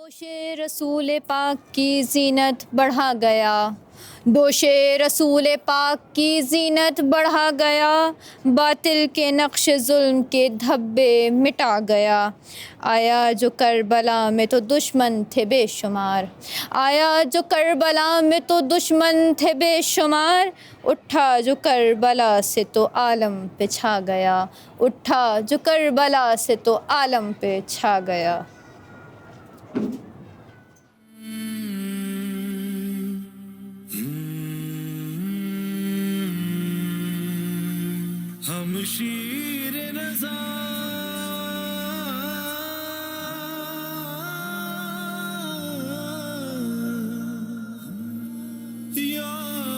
دوش رسول پاک کی زینت بڑھا گیا، دوش رسول پاک کی زینت بڑھا گیا، باطل کے نقش ظلم کے دھبے مٹا گیا۔ آیا جو کربلا میں تو دشمن تھے بے شمار، آیا جو کربلا میں تو دشمن تھے بے شمار، اٹھا جو کربلا سے تو عالم پہ چھا گیا، اٹھا جو کربلا سے تو عالم پہ چھا گیا۔ ہم شیر رضا یا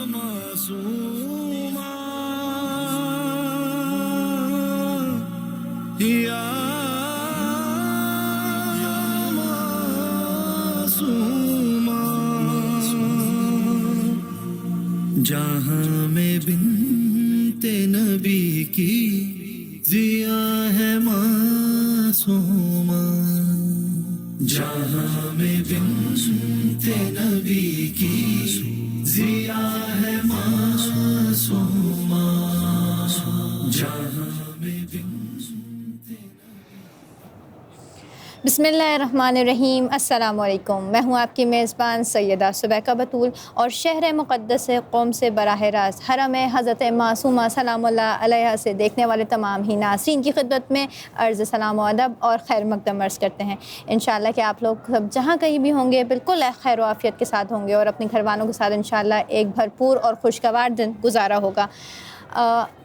معصوما یا معصوما، جہاں میں بنت نبی کی ضیا ہے معصوما، جہاں میں بنت نبی کی ضیا ہے معصوما، جہاں میں بسم اللہ الرحمن الرحیم۔ السلام علیکم، میں ہوں آپ کی میزبان سیدہ سبیکہ بطول، اور شہر مقدس قم سے براہ راست حرم حضرت معصومہ سلام اللہ علیہا سے دیکھنے والے تمام ہی ناظرین کی خدمت میں عرض سلام و ادب اور خیر مقدم عرض کرتے ہیں۔ انشاءاللہ کہ آپ لوگ سب جہاں کہیں بھی ہوں گے بالکل خیر و عافیت کے ساتھ ہوں گے، اور اپنے گھر والوں کے ساتھ انشاءاللہ ایک بھرپور اور خوشگوار دن گزارا ہوگا۔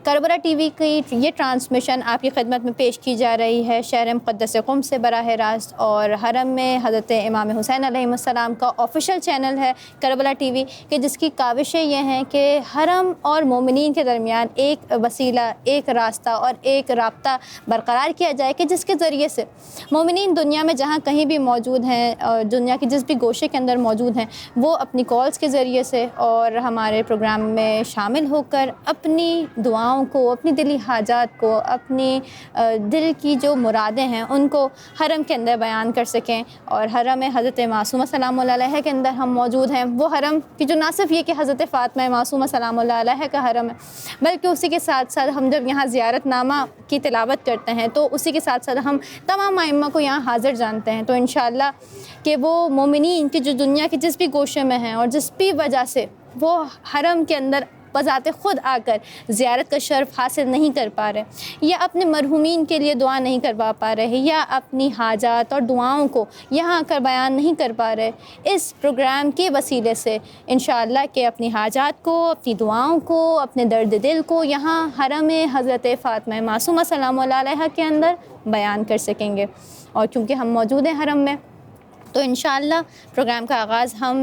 کربلا ٹی وی کی یہ ٹرانسمیشن آپ کی خدمت میں پیش کی جا رہی ہے شہر مقدس قم سے براہ راست، اور حرم میں حضرت امام حسین علیہ السلام کا آفیشیل چینل ہے کربلا ٹی وی، کہ جس کی کاوشیں یہ ہیں کہ حرم اور مومنین کے درمیان ایک وسیلہ، ایک راستہ اور ایک رابطہ برقرار کیا جائے، کہ جس کے ذریعے سے مومنین دنیا میں جہاں کہیں بھی موجود ہیں، دنیا کی جس بھی گوشے کے اندر موجود ہیں، وہ اپنی کالز کے ذریعے سے اور ہمارے پروگرام میں شامل ہو کر اپنی دعاؤں کو، اپنی دلی حاجات کو، اپنی دل کی جو مرادیں ہیں ان کو حرم کے اندر بیان کر سکیں۔ اور حرم حضرت معصومہ سلام اللہ علیہ کے اندر ہم موجود ہیں، وہ حرم کہ جو نہ صرف یہ کہ حضرت فاطمہ معصومہ سلام اللہ علیہ کا حرم ہے، بلکہ اسی کے ساتھ ساتھ ہم جب یہاں زیارت نامہ کی تلاوت کرتے ہیں تو اسی کے ساتھ ساتھ ہم تمام ائمہ کو یہاں حاضر جانتے ہیں۔ تو انشاءاللہ کہ وہ مومنین کہ جو دنیا کے جس بھی گوشے میں ہیں اور جس بھی وجہ سے وہ حرم کے اندر بذات خود آ کر زیارت کا شرف حاصل نہیں کر پا رہے، یا اپنے مرحومین کے لیے دعا نہیں کروا پا رہے، یا اپنی حاجات اور دعاؤں کو یہاں آ کر بیان نہیں کر پا رہے، اس پروگرام کے وسیلے سے انشاءاللہ کہ اپنی حاجات کو، اپنی دعاؤں کو، اپنے درد دل کو یہاں حرم حضرت فاطمہ معصومہ سلام اللہ علیہ کے اندر بیان کر سکیں گے۔ اور چونکہ ہم موجود ہیں حرم میں، تو انشاءاللہ پروگرام کا آغاز ہم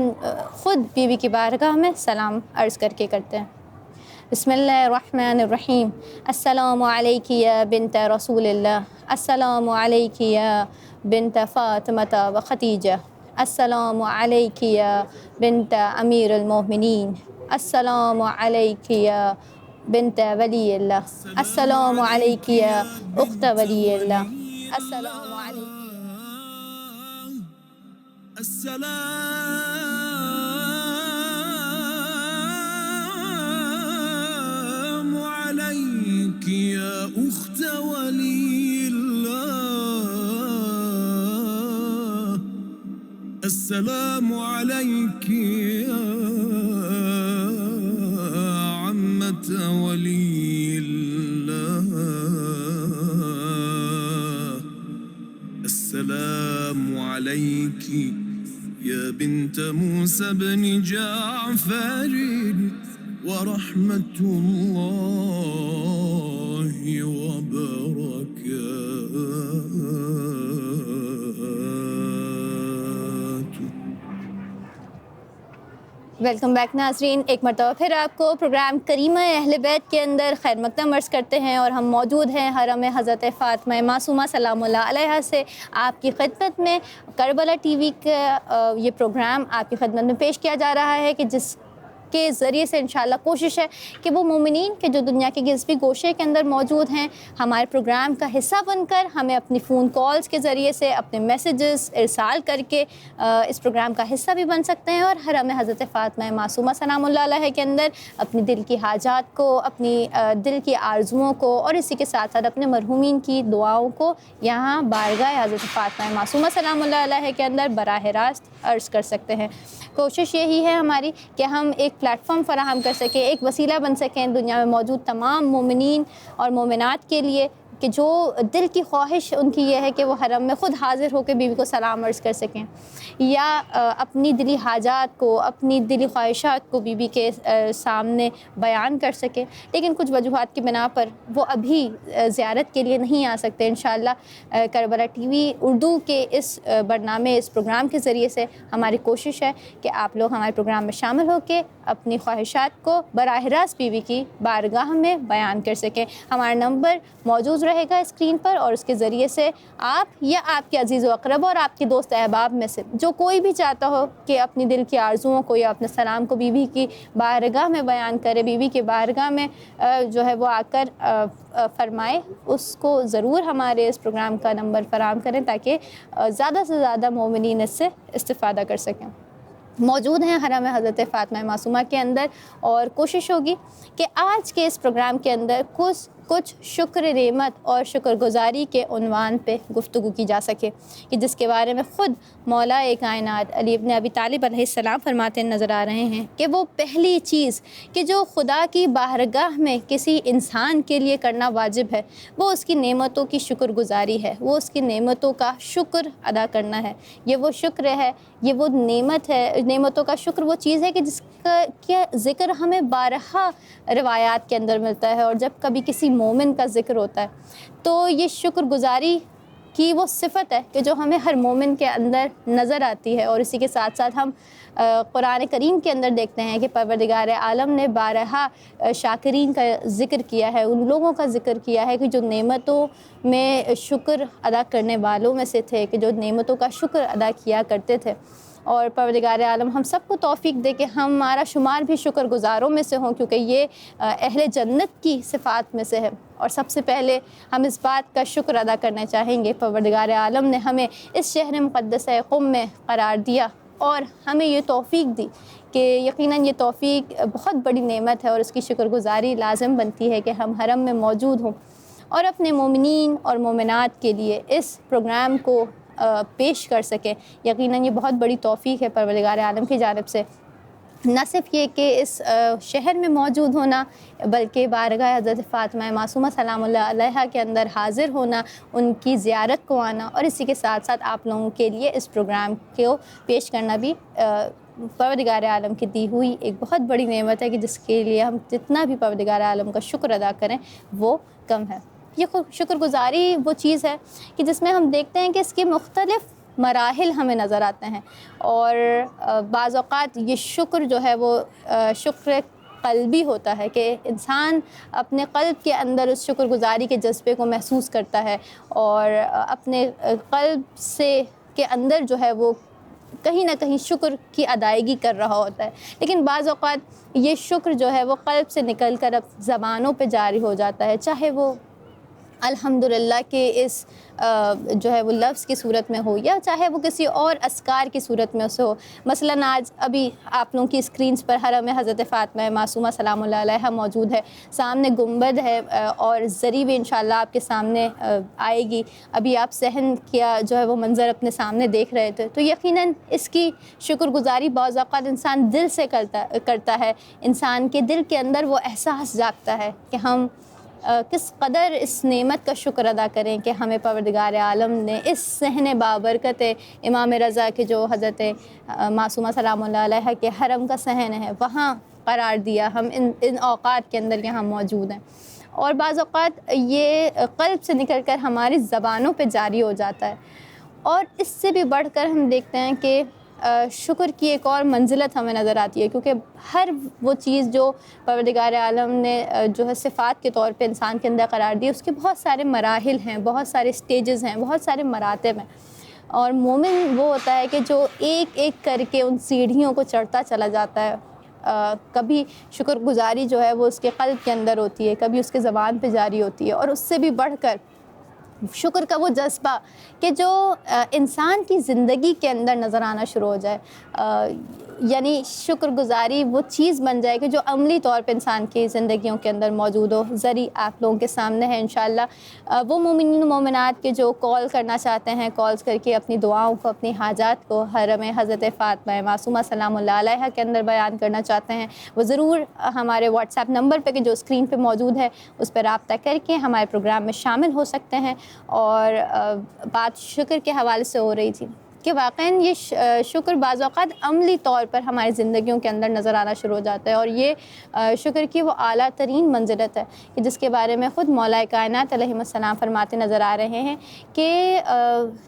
خود بیوی کی بارگاہ میں سلام عرض کر کے کرتے ہیں۔ بسم اللہ الرحمن الرحیم۔ السلام علیکی یا بنت رسول اللہ، السلام علیکی یا بنت فاطمہ و خدیجہ، السلام علیکی یا بنت امیر المومنین، السلام علیکی یا بنت ولی اللہ، السلام علیکی یا اخت ولی اللہ، السلام علیکی۔ السلام عليك يا أخت ولي الله، السلام عليك يا عمة ولي الله، السلام عليك يا بنت موسى بن جعفر ورحمة الله وبركاته۔ ویلکم بیک ناظرین، ایک مرتبہ پھر آپ کو پروگرام کریمہ اہل بیت کے اندر خیر مقدم عرض کرتے ہیں، اور ہم موجود ہیں حرم حضرت فاطمہ معصومہ سلام اللہ علیہا سے آپ کی خدمت میں۔ کربلا ٹی وی کا یہ پروگرام آپ کی خدمت میں پیش کیا جا رہا ہے، کہ جس کے ذریعے سے انشاءاللہ کوشش ہے کہ وہ مومنین کے جو دنیا کے کسی بھی گوشے کے اندر موجود ہیں ہمارے پروگرام کا حصہ بن کر ہمیں اپنی فون کالز کے ذریعے سے اپنے میسیجز ارسال کر کے اس پروگرام کا حصہ بھی بن سکتے ہیں، اور حرم حضرت فاطمہ معصومہ سلام اللہ علیہ کے اندر اپنی دل کی حاجات کو، اپنی دل کی آرزوؤں کو، اور اسی کے ساتھ ساتھ اپنے مرحومین کی دعاؤں کو یہاں بارگاہ حضرت فاطمہ معصومہ سلام اللہ علیہ کے اندر براہ راست عرض کر سکتے ہیں۔ کوشش یہی ہے ہماری کہ ہم ایک پلیٹ فارم فراہم کر سکیں، ایک وسیلہ بن سکیں دنیا میں موجود تمام مومنین اور مومنات کے لیے کہ جو دل کی خواہش ان کی یہ ہے کہ وہ حرم میں خود حاضر ہو کے بیوی کو سلام عرض کر سکیں، یا اپنی دلی حاجات کو، اپنی دلی خواہشات کو بیوی کے سامنے بیان کر سکیں، لیکن کچھ وجوہات کی بنا پر وہ ابھی زیارت کے لیے نہیں آ سکتے۔ انشاءاللہ کربلا ٹی وی اردو کے اس برنامے، اس پروگرام کے ذریعے سے ہماری کوشش ہے کہ آپ لوگ ہمارے پروگرام میں شامل ہو کے اپنی خواہشات کو براہ راست بیوی کی بارگاہ میں بیان کر سکیں۔ ہمارا نمبر موجود رہے گا اسکرین پر، اور اس کے ذریعے سے آپ یا آپ کے عزیز و اقرب اور آپ کے دوست احباب میں سے جو کوئی بھی چاہتا ہو کہ اپنی دل کی آرزوؤں کو یا اپنے سلام کو بیوی کی بارگاہ میں بیان کرے، بیوی کی بارگاہ میں جو ہے وہ آ کر فرمائے، اس کو ضرور ہمارے اس پروگرام کا نمبر فراہم کریں تاکہ زیادہ سے زیادہ مومنین اس سے استفادہ کر سکیں۔ موجود ہیں حرم حضرت فاطمہ معصومہ کے اندر، اور کوشش ہوگی کہ آج کے اس پروگرام کے اندر کچھ شکر نعمت اور شکر گزاری کے عنوان پہ گفتگو کی جا سکے، کہ جس کے بارے میں خود مولا کائنات علی ابن ابی طالب علیہ السلام فرماتے نظر آ رہے ہیں کہ وہ پہلی چیز کہ جو خدا کی بارگاہ میں کسی انسان کے لیے کرنا واجب ہے وہ اس کی نعمتوں کی شکر گزاری ہے، وہ اس کی نعمتوں کا شکر ادا کرنا ہے۔ یہ وہ شکر ہے، یہ وہ نعمت ہے، نعمتوں کا شکر وہ چیز ہے کہ جس کا ذکر ہمیں بارہا روایات کے اندر ملتا ہے، اور جب کبھی کسی مومن کا ذکر ہوتا ہے تو یہ شکر گزاری کی وہ صفت ہے کہ جو ہمیں ہر مومن کے اندر نظر آتی ہے۔ اور اسی کے ساتھ ساتھ ہم قرآن کریم کے اندر دیکھتے ہیں کہ پروردگار عالم نے بارہا شاکرین کا ذکر کیا ہے، ان لوگوں کا ذکر کیا ہے کہ جو نعمتوں میں شکر ادا کرنے والوں میں سے تھے، کہ جو نعمتوں کا شکر ادا کیا کرتے تھے۔ اور پروردگار عالم ہم سب کو توفیق دے کہ ہمارا شمار بھی شکر گزاروں میں سے ہوں، کیونکہ یہ اہل جنت کی صفات میں سے ہے۔ اور سب سے پہلے ہم اس بات کا شکر ادا کرنا چاہیں گے، پروردگار عالم نے ہمیں اس شہر مقدس قم میں قرار دیا اور ہمیں یہ توفیق دی کہ یقیناً یہ توفیق بہت بڑی نعمت ہے، اور اس کی شکر گزاری لازم بنتی ہے کہ ہم حرم میں موجود ہوں اور اپنے مومنین اور مومنات کے لیے اس پروگرام کو پیش کر سکیں۔ یقیناً یہ بہت بڑی توفیق ہے پروردگار عالم کی جانب سے، نہ صرف یہ کہ اس شہر میں موجود ہونا، بلکہ بارگاہ حضرت فاطمہ معصومہ سلام اللہ علیہا کے اندر حاضر ہونا، ان کی زیارت کو آنا، اور اسی کے ساتھ ساتھ آپ لوگوں کے لیے اس پروگرام کو پیش کرنا بھی پروردگار عالم کی دی ہوئی ایک بہت بڑی نعمت ہے، کہ جس کے لیے ہم جتنا بھی پروردگار عالم کا شکر ادا کریں وہ کم ہے۔ یہ شکر گزاری وہ چیز ہے کہ جس میں ہم دیکھتے ہیں کہ اس کے مختلف مراحل ہمیں نظر آتے ہیں، اور بعض اوقات یہ شکر جو ہے وہ شکر قلبی ہوتا ہے کہ انسان اپنے قلب کے اندر اس شکر گزاری کے جذبے کو محسوس کرتا ہے، اور اپنے قلب سے کے اندر جو ہے وہ کہیں نہ کہیں شکر کی ادائیگی کر رہا ہوتا ہے۔ لیکن بعض اوقات یہ شکر جو ہے وہ قلب سے نکل کر اب زبانوں پہ جاری ہو جاتا ہے، چاہے وہ الحمدللہ کے اس جو ہے وہ لفظ کی صورت میں ہو، یا چاہے وہ کسی اور اذکار کی صورت میں اسے ہو۔ مثلاً آج ابھی آپ لوگوں کی اسکرینز پر حرم حضرت فاطمہ معصومہ سلام اللہ علیہا موجود ہے، سامنے گنبد ہے، اور زری بھی انشاءاللہ آپ کے سامنے آئے گی۔ ابھی آپ صحن کیا جو ہے وہ منظر اپنے سامنے دیکھ رہے تھے، تو یقیناً اس کی شکر گزاری بعض اوقات انسان دل سے کرتا ہے، انسان کے دل کے اندر وہ احساس جاگتا ہے کہ ہم کس قدر اس نعمت کا شکر ادا کریں کہ ہمیں پروردگار عالم نے اس صحن بابرکت امام رضا کے جو حضرت معصومہ سلام اللہ علیہ کے حرم کا صحن ہے وہاں قرار دیا، ہم ان اوقات کے اندر یہاں موجود ہیں۔ اور بعض اوقات یہ قلب سے نکل کر ہماری زبانوں پہ جاری ہو جاتا ہے، اور اس سے بھی بڑھ کر ہم دیکھتے ہیں کہ شکر کی ایک اور منزلت ہمیں نظر آتی ہے، کیونکہ ہر وہ چیز جو پروردگار عالم نے جو ہے صفات کے طور پہ انسان کے اندر قرار دی، اس کے بہت سارے مراحل ہیں، بہت سارے سٹیجز ہیں، بہت سارے مراتب ہیں، اور مومن وہ ہوتا ہے کہ جو ایک ایک کر کے ان سیڑھیوں کو چڑھتا چلا جاتا ہے، کبھی شکر گزاری جو ہے وہ اس کے قلب کے اندر ہوتی ہے، کبھی اس کے زبان پہ جاری ہوتی ہے، اور اس سے بھی بڑھ کر شکر کا وہ جذبہ کہ جو انسان کی زندگی کے اندر نظر آنا شروع ہو جائے، یعنی شکر گزاری وہ چیز بن جائے کہ جو عملی طور پہ انسان کی زندگیوں کے اندر موجود ہو۔ ذریعہ آپ لوگوں کے سامنے ہے انشاءاللہ وہ مومنین و مومنات کے جو کال کرنا چاہتے ہیں، کالز کر کے اپنی دعاؤں کو، اپنی حاجات کو حرم حضرت فاطمہ معصومہ سلام اللہ علیہا کے اندر بیان کرنا چاہتے ہیں، وہ ضرور ہمارے واٹس ایپ نمبر پہ کہ جو اسکرین پہ موجود ہے اس پہ رابطہ کر کے ہمارے پروگرام میں شامل ہو سکتے ہیں۔ اور بات شکر کے حوالے سے ہو رہی تھی کہ واقعاً یہ شکر بعض اوقات عملی طور پر ہماری زندگیوں کے اندر نظر آنا شروع ہو جاتا ہے، اور یہ شکر کی وہ اعلیٰ ترین منزلت ہے کہ جس کے بارے میں خود مولا کائنات علیہ السلام فرماتے نظر آ رہے ہیں کہ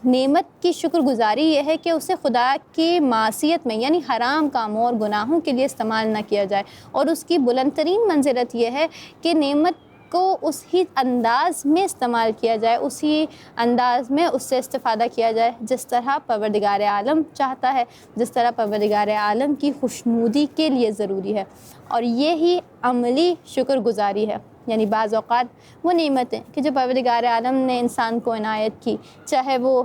نعمت کی شکر گزاری یہ ہے کہ اسے خدا کی معصیت میں یعنی حرام کاموں اور گناہوں کے لیے استعمال نہ کیا جائے، اور اس کی بلند ترین منزلت یہ ہے کہ نعمت کو اسی انداز میں استعمال کیا جائے، اسی انداز میں اس سے استفادہ کیا جائے جس طرح پروردگار عالم چاہتا ہے، جس طرح پروردگار عالم کی خوشنودی کے لیے ضروری ہے، اور یہی عملی شکر گزاری ہے۔ یعنی بعض اوقات وہ نعمتیں کہ جو پروردگار عالم نے انسان کو عنایت کی، چاہے وہ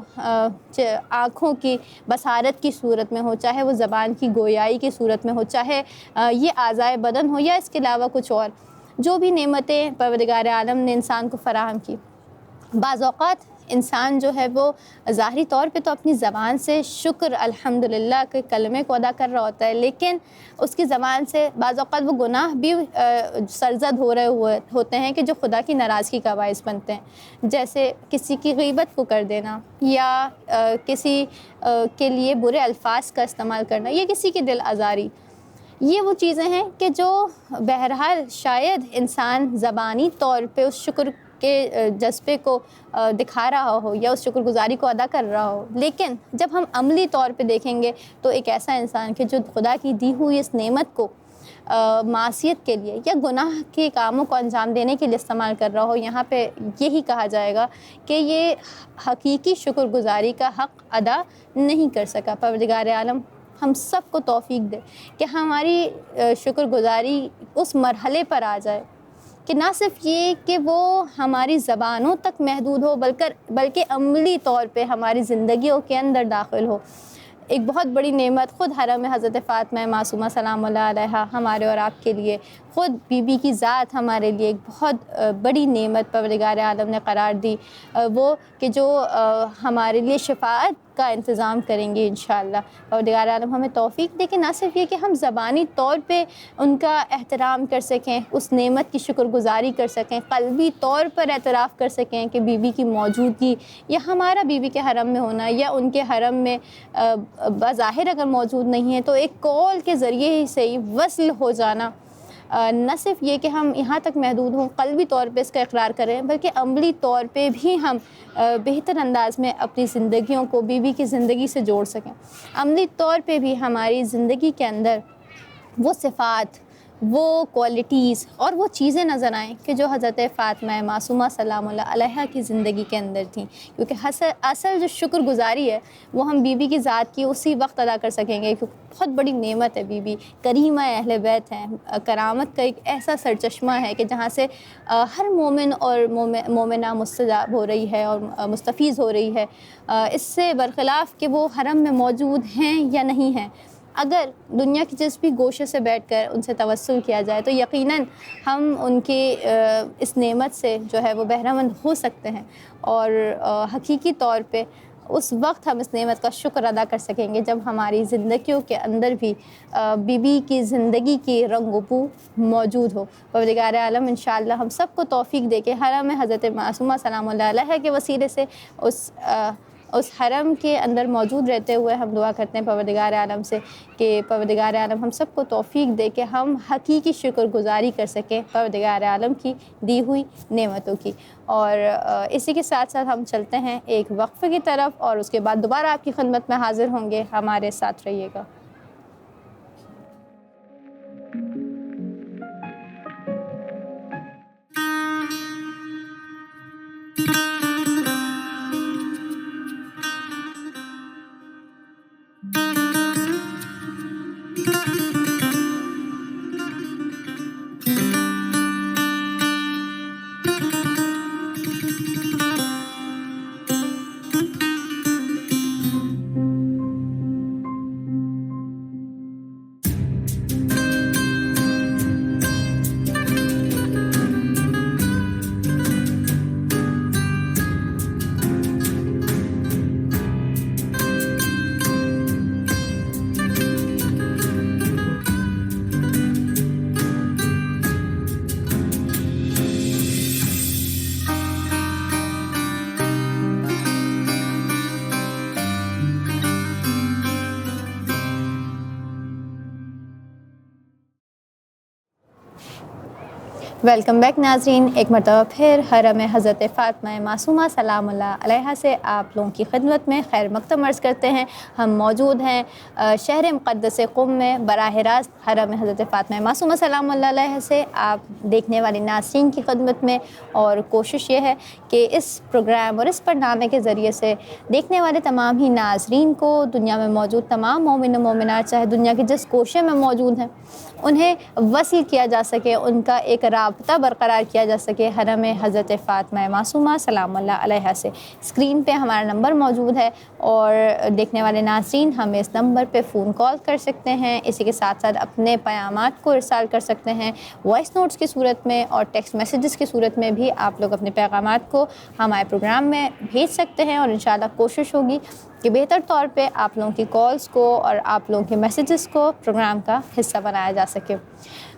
آنکھوں کی بصارت کی صورت میں ہو، چاہے وہ زبان کی گویائی کی صورت میں ہو، چاہے یہ اعضائے بدن ہو یا اس کے علاوہ کچھ اور، جو بھی نعمتیں پروردگار عالم نے انسان کو فراہم کی، بعض اوقات انسان جو ہے وہ ظاہری طور پہ تو اپنی زبان سے شکر الحمدللہ کے کلمے کو ادا کر رہا ہوتا ہے، لیکن اس کی زبان سے بعض اوقات وہ گناہ بھی سرزد ہو رہے ہوتے ہیں کہ جو خدا کی ناراضگی کا باعث بنتے ہیں، جیسے کسی کی غیبت کو کر دینا، یا کسی کے لیے برے الفاظ کا استعمال کرنا، یا کسی کی دل آزاری۔ یہ وہ چیزیں ہیں کہ جو بہرحال شاید انسان زبانی طور پہ اس شکر کے جذبے کو دکھا رہا ہو یا اس شکر گزاری کو ادا کر رہا ہو، لیکن جب ہم عملی طور پہ دیکھیں گے تو ایک ایسا انسان کہ جو خدا کی دی ہوئی اس نعمت کو معصیت کے لیے یا گناہ کے کاموں کو انجام دینے کے لیے استعمال کر رہا ہو، یہاں پہ یہی کہا جائے گا کہ یہ حقیقی شکر گزاری کا حق ادا نہیں کر سکا۔ پروردگار عالم ہم سب کو توفیق دے کہ ہماری شکر گزاری اس مرحلے پر آ جائے کہ نہ صرف یہ کہ وہ ہماری زبانوں تک محدود ہو بلکہ عملی طور پہ ہماری زندگیوں کے اندر داخل ہو۔ ایک بہت بڑی نعمت خود حرم حضرت فاطمہ معصومہ سلام اللہ علیہا ہمارے اور آپ کے لیے، خود بی بی کی ذات ہمارے لیے ایک بہت بڑی نعمت پروردگار عالم نے قرار دی، وہ کہ جو ہمارے لیے شفاعت کا انتظام کریں گے انشاءاللہ۔ پروردگار عالم ہمیں توفیق دے کہ نہ صرف یہ کہ ہم زبانی طور پہ ان کا احترام کر سکیں، اس نعمت کی شکر گزاری کر سکیں، قلبی طور پر اعتراف کر سکیں کہ بی بی کی موجودگی یا ہمارا بی بی کے حرم میں ہونا یا ان کے حرم میں بظاہر اگر موجود نہیں ہے تو ایک کال کے ذریعے سے ہی وصل ہو جانا، نہ صرف یہ کہ ہم یہاں تک محدود ہوں قلبی طور پہ اس کا اقرار کریں، بلکہ عملی طور پہ بھی ہم بہتر انداز میں اپنی زندگیوں کو بی بی کی زندگی سے جوڑ سکیں، عملی طور پہ بھی ہماری زندگی کے اندر وہ صفات، وہ کوالٹیز اور وہ چیزیں نظر آئیں کہ جو حضرت فاطمہ معصومہ سلام اللہ علیہا کی زندگی کے اندر تھیں، کیونکہ اصل جو شکر گزاری ہے وہ ہم بی بی کی ذات کی اسی وقت ادا کر سکیں گے، کیونکہ بہت بڑی نعمت ہے، بی بی کریمہ اہل بیت ہیں، کرامت کا ایک ایسا سرچشمہ ہے کہ جہاں سے ہر مومن اور مومنہ مستجاب ہو رہی ہے اور مستفیض ہو رہی ہے، اس سے برخلاف کہ وہ حرم میں موجود ہیں یا نہیں ہیں۔ اگر دنیا کی جس بھی گوشے سے بیٹھ کر ان سے توسل کیا جائے تو یقیناً ہم ان کی اس نعمت سے جو ہے وہ بہرہ مند ہو سکتے ہیں، اور حقیقی طور پہ اس وقت ہم اس نعمت کا شکر ادا کر سکیں گے جب ہماری زندگیوں کے اندر بھی بی بی کی زندگی کی رنگ و بو موجود ہو۔ پروردگار عالم انشاءاللہ ہم سب کو توفیق دے کے حرم حضرت معصومہ سلام اللہ علیہا کے وسیلے سے اس حرم کے اندر موجود رہتے ہوئے ہم دعا کرتے ہیں پروردگار عالم سے کہ پروردگار عالم ہم سب کو توفیق دے کہ ہم حقیقی شکر گزاری کر سکیں پروردگار عالم کی دی ہوئی نعمتوں کی۔ اور اسی کے ساتھ ساتھ ہم چلتے ہیں ایک وقفے کی طرف، اور اس کے بعد دوبارہ آپ کی خدمت میں حاضر ہوں گے، ہمارے ساتھ رہیے گا۔ ویلکم بیک ناظرین، ایک مرتبہ پھر حرم حضرت فاطمہ معصومہ سلام اللہ علیہا سے آپ لوگوں کی خدمت میں خیر مقدم عرض کرتے ہیں۔ ہم موجود ہیں شہر مقدس قم میں براہ راست حرم حضرت فاطمہ معصومہ سلام اللہ علیہا سے آپ دیکھنے والے ناظرین کی خدمت میں، اور کوشش یہ ہے کہ اس پروگرام اور اس پرنامے کے ذریعے سے دیکھنے والے تمام ہی ناظرین کو دنیا میں موجود تمام مومن و مومنات چاہے دنیا کی جس کوشے میں موجود ہیں انہیں وصل کیا جا سکے، ان کا ایک رابطہ برقرار کیا جا سکے حرم حضرت فاطمہ معصومہ سلام اللہ علیہا سے۔ اسکرین پہ ہمارا نمبر موجود ہے اور دیکھنے والے ناظرین ہمیں اس نمبر پہ فون کال کر سکتے ہیں، اسی کے ساتھ ساتھ اپنے پیامات کو ارسال کر سکتے ہیں وائس نوٹس کی صورت میں اور ٹیکسٹ میسیجز کی صورت میں بھی آپ لوگ اپنے پیغامات کو ہمارے پروگرام میں بھیج سکتے ہیں، اور انشاءاللہ کوشش ہوگی کہ بہتر طور پہ آپ لوگوں کی کالز کو اور آپ لوگوں کے میسیجز کو پروگرام کا حصہ بنایا جا سکے۔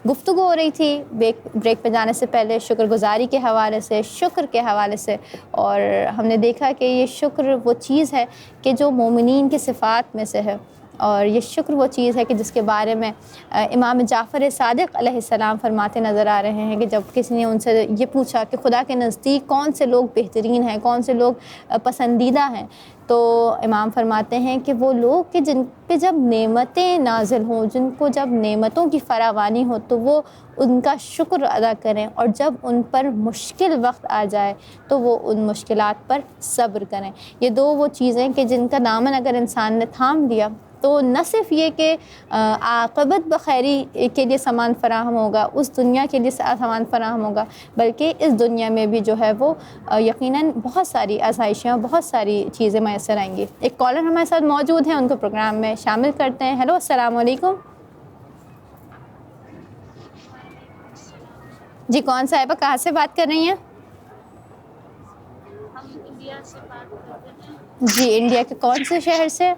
گفتگو ہو رہی تھی بریک پہ جانے سے پہلے شکر گزاری کے حوالے سے، شکر کے حوالے سے، اور ہم نے دیکھا کہ یہ شکر وہ چیز ہے کہ جو مومنین کی صفات میں سے ہے، اور یہ شکر وہ چیز ہے کہ جس کے بارے میں امام جعفر صادق علیہ السلام فرماتے نظر آ رہے ہیں کہ جب کسی نے ان سے یہ پوچھا کہ خدا کے نزدیک کون سے لوگ بہترین ہیں، کون سے لوگ پسندیدہ ہیں، تو امام فرماتے ہیں کہ وہ لوگ کہ جن پہ جب نعمتیں نازل ہوں، جن کو جب نعمتوں کی فراوانی ہو تو وہ ان کا شکر ادا کریں، اور جب ان پر مشکل وقت آ جائے تو وہ ان مشکلات پر صبر کریں۔ یہ دو وہ چیزیں کہ جن کا دامن اگر انسان نے تھام لیا تو نہ صرف یہ کہ عاقبت بخیری کے لیے سامان فراہم ہوگا، اس دنیا کے لیے سامان فراہم ہوگا، بلکہ اس دنیا میں بھی جو ہے وہ یقیناً بہت ساری آسائشیں اور بہت ساری چیزیں میسر آئیں گی۔ ایک کالر ہمارے ساتھ موجود ہیں، ان کو پروگرام میں شامل کرتے ہیں۔ ہیلو، السلام علیکم۔ جی، کون صاحبہ کہاں سے بات کر رہی ہیں؟ ہم انڈیا سے بات کر رہے ہیں۔ جی، انڈیا کے کون سے شہر سے؟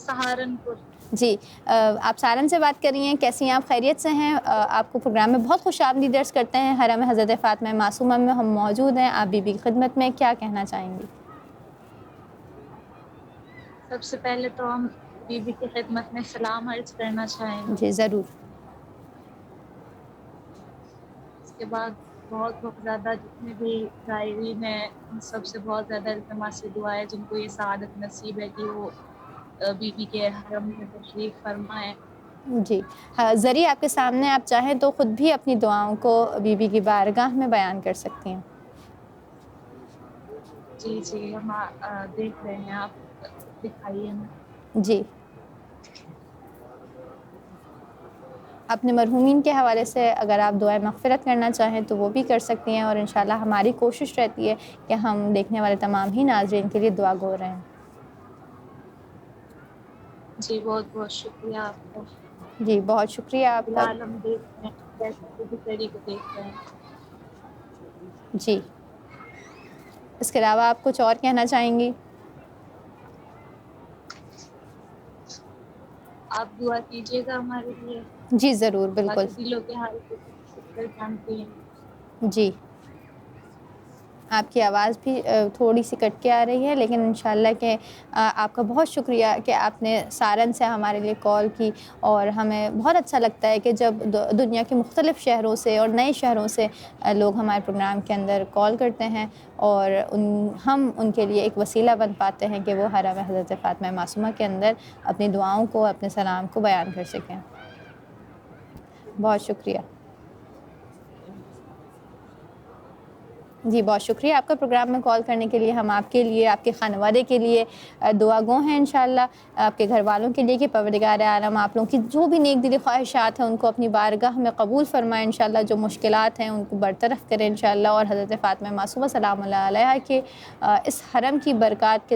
سہارنپور۔ جی، آپ سارن سے بات کر رہی ہیں، کیسی ہیں آپ؟ خیریت سے ہیں؟ آپ کو پروگرام میں بہت خوش آمدید درس کرتے ہیں۔ حرم حضرت فاطمہ معصومہ میں ہم موجود ہیں، آپ بی بی کی خدمت میں کیا کہنا چاہیں گی؟ سب سے پہلے تو ہم بی بی کی خدمت میں سلام عرض کرنا چاہیں گے۔ جی ضرور۔ اس کے بعد بہت زیادہ جتنے بھی زائرین ہیں ان سب سے بہت زیادہ التماس دعا ہے جن کو یہ سعادت نصیب ہے کہ وہ بی بی کے حرم میں تشریف فرمائیں۔ جی، ذریعہ آپ کے سامنے، آپ چاہیں تو خود بھی اپنی دعاؤں کو بی بی کی بارگاہ میں بیان کر سکتی ہیں۔ جی ہم دیکھ رہے ہیں، آپ دکھائیے ہمیں۔ جی، اپنے مرحومین کے حوالے سے اگر آپ دعائیں مغفرت کرنا چاہیں تو وہ بھی کر سکتی ہیں، اور انشاءاللہ ہماری کوشش رہتی ہے کہ ہم دیکھنے والے تمام ہی ناظرین کے لیے دعا گو رہیں۔ جی بہت بہت شکریہ آپ کا۔ جی، بہت شکریہ آپ فی کا۔ الحال ہم دیکھ رہے ہیں، جیسے بھی طریقے دیکھ رہے ہیں۔ جی، اس کے علاوہ آپ کچھ اور کہنا چاہیں گی؟ آپ دعا کیجیے گا ہمارے لیے، جی ضرور، بالکل۔ باقی دلوں کے حال کو جانتی ہیں۔ جی، آپ کی آواز بھی تھوڑی سی کٹ کے آ رہی ہے، لیکن انشاءاللہ کہ آپ کا بہت شکریہ کہ آپ نے سارن سے ہمارے لیے کال کی، اور ہمیں بہت اچھا لگتا ہے کہ جب دنیا کے مختلف شہروں سے اور نئے شہروں سے لوگ ہمارے پروگرام کے اندر کال کرتے ہیں، اور ہم ان کے لیے ایک وسیلہ بن پاتے ہیں کہ وہ حرم حضرت فاطمہ معصومہ کے اندر اپنی دعاؤں کو، اپنے سلام کو بیان کر سکیں۔ بہت شکریہ۔ جی، بہت شکریہ آپ کا پروگرام میں کال کرنے کے لیے۔ ہم آپ کے لیے، آپ کے خانوادے کے لیے دعا گو ہیں انشاءاللہ، آپ کے گھر والوں کے لیے کہ پروردگار عالم آپ لوگوں کی جو بھی نیک دلی خواہشات ہیں ان کو اپنی بارگاہ میں قبول فرمائے انشاءاللہ، جو مشکلات ہیں ان کو برطرف کرے انشاءاللہ، اور حضرت فاطمہ معصومہ سلام اللہ علیہا کے اس حرم کی برکات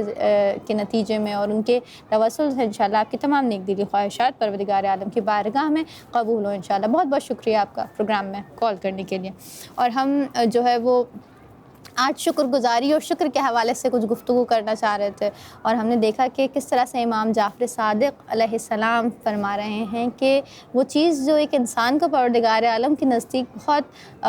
کے نتیجے میں اور ان کے توسل سے انشاءاللہ آپ کی تمام نیک دلی خواہشات پروردگار عالم کی بارگاہ میں قبول ہو انشاءاللہ۔ بہت بہت شکریہ آپ کا پروگرام میں کال کرنے کے لیے۔ اور ہم جو ہے وہ آج شکر گزاری اور شکر کے حوالے سے کچھ گفتگو کرنا چاہ رہے تھے، اور ہم نے دیکھا کہ کس طرح سے امام جعفر صادق علیہ السلام فرما رہے ہیں کہ وہ چیز جو ایک انسان کو پروردگار عالم کے نزدیک بہت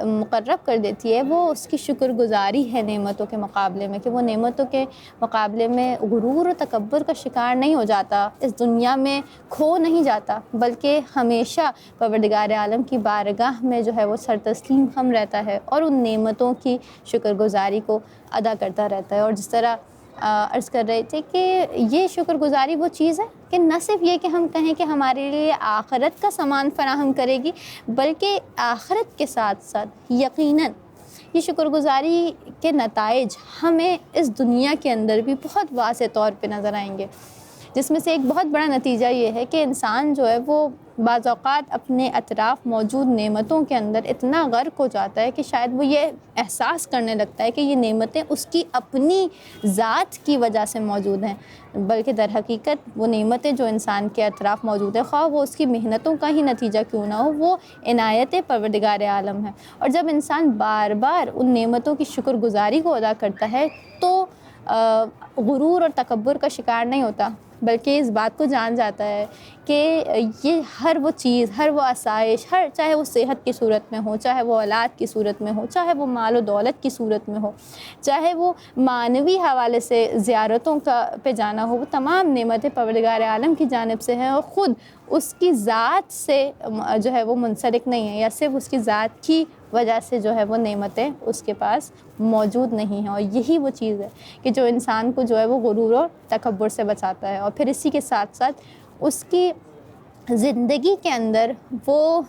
مقرب کر دیتی ہے، وہ اس کی شکر گزاری ہے نعمتوں کے مقابلے میں، کہ وہ نعمتوں کے مقابلے میں غرور و تکبر کا شکار نہیں ہو جاتا، اس دنیا میں کھو نہیں جاتا، بلکہ ہمیشہ پروردگار عالم کی بارگاہ میں جو ہے وہ سر تسلیم خم رہتا ہے اور ان نعمتوں کی شکر گزاری کو ادا کرتا رہتا ہے۔ اور جس طرح عرض کر رہے تھے کہ یہ شکر گزاری وہ چیز ہے کہ نہ صرف یہ کہ ہم کہیں کہ ہمارے لیے آخرت کا سامان فراہم کرے گی، بلکہ آخرت کے ساتھ ساتھ یقیناً یہ شکر گزاری کے نتائج ہمیں اس دنیا کے اندر بھی بہت واضح طور پہ نظر آئیں گے، جس میں سے ایک بہت بڑا نتیجہ یہ ہے کہ انسان جو ہے وہ بعض اوقات اپنے اطراف موجود نعمتوں کے اندر اتنا غرق ہو جاتا ہے کہ شاید وہ یہ احساس کرنے لگتا ہے کہ یہ نعمتیں اس کی اپنی ذات کی وجہ سے موجود ہیں، بلکہ در حقیقت وہ نعمتیں جو انسان کے اطراف موجود ہیں، خواہ وہ اس کی محنتوں کا ہی نتیجہ کیوں نہ ہو، وہ عنایت پروردگار عالم ہے۔ اور جب انسان بار بار ان نعمتوں کی شکر گزاری کو ادا کرتا ہے تو غرور اور تکبر کا شکار نہیں ہوتا، بلکہ اس بات کو جان جاتا ہے کہ یہ ہر وہ چیز، ہر وہ آسائش، چاہے وہ صحت کی صورت میں ہو، چاہے وہ اولاد کی صورت میں ہو، چاہے وہ مال و دولت کی صورت میں ہو، چاہے وہ معنوی حوالے سے زیارتوں پہ جانا ہو، وہ تمام نعمتیں پروردگار عالم کی جانب سے ہیں اور خود اس کی ذات سے جو ہے وہ منسلک نہیں ہیں، یا صرف اس کی ذات کی وجہ سے جو ہے وہ نعمتیں اس کے پاس موجود نہیں ہیں۔ اور یہی وہ چیز ہے کہ جو انسان کو جو ہے وہ غرور اور تکبر سے بچاتا ہے، اور پھر اسی کے ساتھ ساتھ اس کی زندگی کے اندر وہ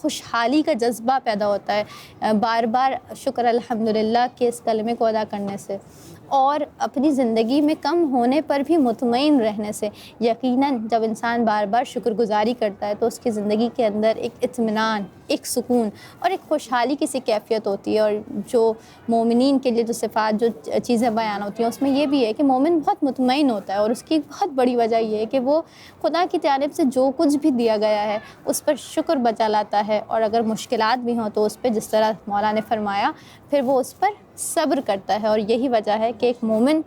خوشحالی کا جذبہ پیدا ہوتا ہے بار بار شکر الحمدللہ کے اس کلمے کو ادا کرنے سے، اور اپنی زندگی میں کم ہونے پر بھی مطمئن رہنے سے۔ یقیناً جب انسان بار بار شکر گزاری کرتا ہے تو اس کی زندگی کے اندر ایک اطمینان، ایک سکون اور ایک خوشحالی کی سی کیفیت ہوتی ہے۔ اور جو مومنین کے لیے جو صفات، جو چیزیں بیان ہوتی ہیں، اس میں یہ بھی ہے کہ مومن بہت مطمئن ہوتا ہے، اور اس کی بہت بڑی وجہ یہ ہے کہ وہ خدا کی جانب سے جو کچھ بھی دیا گیا ہے اس پر شکر بجا لاتا ہے، اور اگر مشکلات بھی ہوں تو اس پہ جس طرح مولا نے فرمایا پھر وہ اس پر صبر کرتا ہے۔ اور یہی وجہ ہے کہ ایک مومن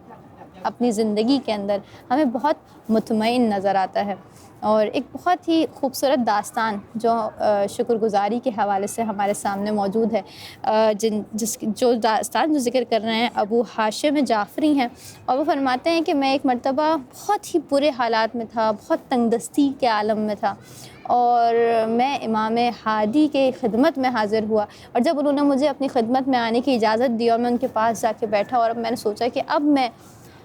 اپنی زندگی کے اندر ہمیں بہت مطمئن نظر آتا ہے۔ اور ایک بہت ہی خوبصورت داستان جو شکر گزاری کے حوالے سے ہمارے سامنے موجود ہے، جو داستان جو ذکر کر رہے ہیں ابو ہاشم جعفری ہیں، اور وہ فرماتے ہیں کہ میں ایک مرتبہ بہت ہی برے حالات میں تھا، بہت تنگ دستی کے عالم میں تھا، اور میں امام ہادی کے خدمت میں حاضر ہوا، اور جب انہوں نے مجھے اپنی خدمت میں آنے کی اجازت دی اور میں ان کے پاس جا کے بیٹھا، اور اب میں نے سوچا کہ اب میں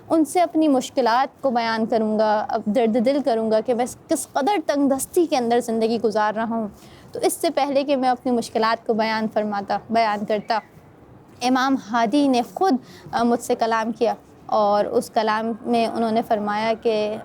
ان سے اپنی مشکلات کو بیان کروں گا، اب درد دل کروں گا کہ میں کس قدر تنگ دستی کے اندر زندگی گزار رہا ہوں، تو اس سے پہلے کہ میں اپنی مشکلات کو بیان کرتا، امام ہادی نے خود مجھ سے کلام کیا، اور اس کلام میں انہوں نے فرمایا کہ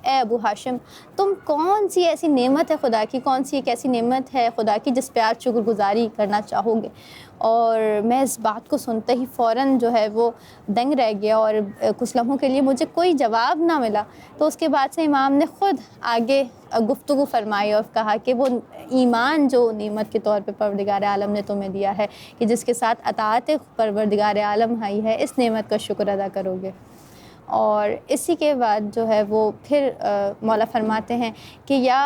اے ابو ہاشم، تم کون سی ایسی نعمت ہے خدا کی، کون سی ایک ایسی نعمت ہے خدا کی جس پہ آج شکر گزاری کرنا چاہو گے؟ اور میں اس بات کو سنتے ہی فوراً جو ہے وہ دنگ رہ گیا، اور کچھ لمحوں کے لیے مجھے کوئی جواب نہ ملا۔ تو اس کے بعد سے امام نے خود آگے گفتگو فرمائی اور کہا کہ وہ ایمان جو نعمت کے طور پہ پروردگار عالم نے تمہیں دیا ہے، کہ جس کے ساتھ اطاعت پروردگار عالم آئی ہے، اس نعمت کا شکر ادا کرو گے۔ اور اسی کے بعد جو ہے وہ پھر مولا فرماتے ہیں کہ یا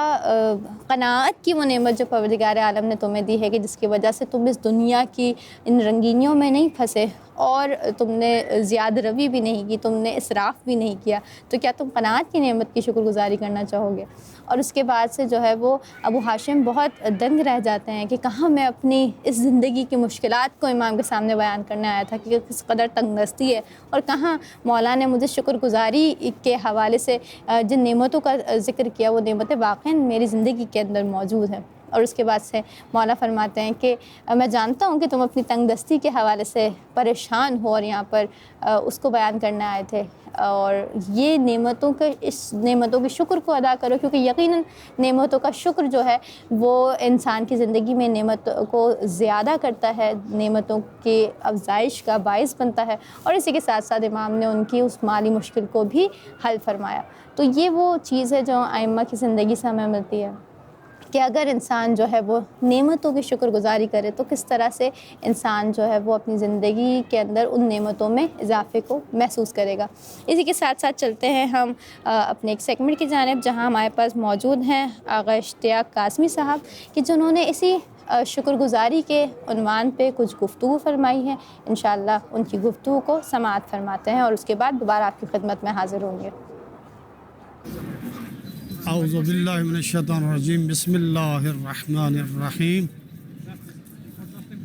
قناعت کی وہ نعمت جو پروردگار عالم نے تمہیں دی ہے، کہ جس کی وجہ سے تم اس دنیا کی ان رنگینیوں میں نہیں پھنسے، اور تم نے زیادہ روی بھی نہیں کی، تم نے اسراف بھی نہیں کیا، تو کیا تم قناعت کی نعمت کی شکر گزاری کرنا چاہو گے؟ اور اس کے بعد سے جو ہے وہ ابو ہاشم بہت دنگ رہ جاتے ہیں کہ کہاں میں اپنی اس زندگی کی مشکلات کو امام کے سامنے بیان کرنے آیا تھا کہ کس قدر تنگ دستی ہے، اور کہاں مولا نے مجھے شکر گزاری کے حوالے سے جن نعمتوں کا ذکر کیا وہ نعمتیں واقعاً میری زندگی کے اندر موجود ہیں۔ اور اس کے بعد سے مولا فرماتے ہیں کہ میں جانتا ہوں کہ تم اپنی تنگ دستی کے حوالے سے پریشان ہو اور یہاں پر اس کو بیان کرنے آئے تھے، اور یہ اس نعمتوں کے شکر کو ادا کرو، کیونکہ یقیناً نعمتوں کا شکر جو ہے وہ انسان کی زندگی میں نعمت کو زیادہ کرتا ہے، نعمتوں کی افزائش کا باعث بنتا ہے۔ اور اسی کے ساتھ ساتھ امام نے ان کی اس مالی مشکل کو بھی حل فرمایا۔ تو یہ وہ چیز ہے جو ائمہ کی زندگی سے ہمیں ملتی ہے کہ اگر انسان جو ہے وہ نعمتوں کی شکر گزاری کرے تو کس طرح سے انسان جو ہے وہ اپنی زندگی کے اندر ان نعمتوں میں اضافے کو محسوس کرے گا۔ اسی کے ساتھ ساتھ چلتے ہیں ہم اپنے ایک سیگمنٹ کی جانب، جہاں ہمارے پاس موجود ہیں آغا اشتیاق قاسمی صاحب، کہ جنہوں نے اسی شکر گزاری کے عنوان پہ کچھ گفتگو فرمائی ہے۔ انشاءاللہ ان کی گفتگو کو سماعت فرماتے ہیں اور اس کے بعد دوبارہ آپ کی خدمت میں حاضر ہوں گے۔ اعوذ باللہ من الشیطان الرجیم، بسم اللہ الرحمن الرحیم۔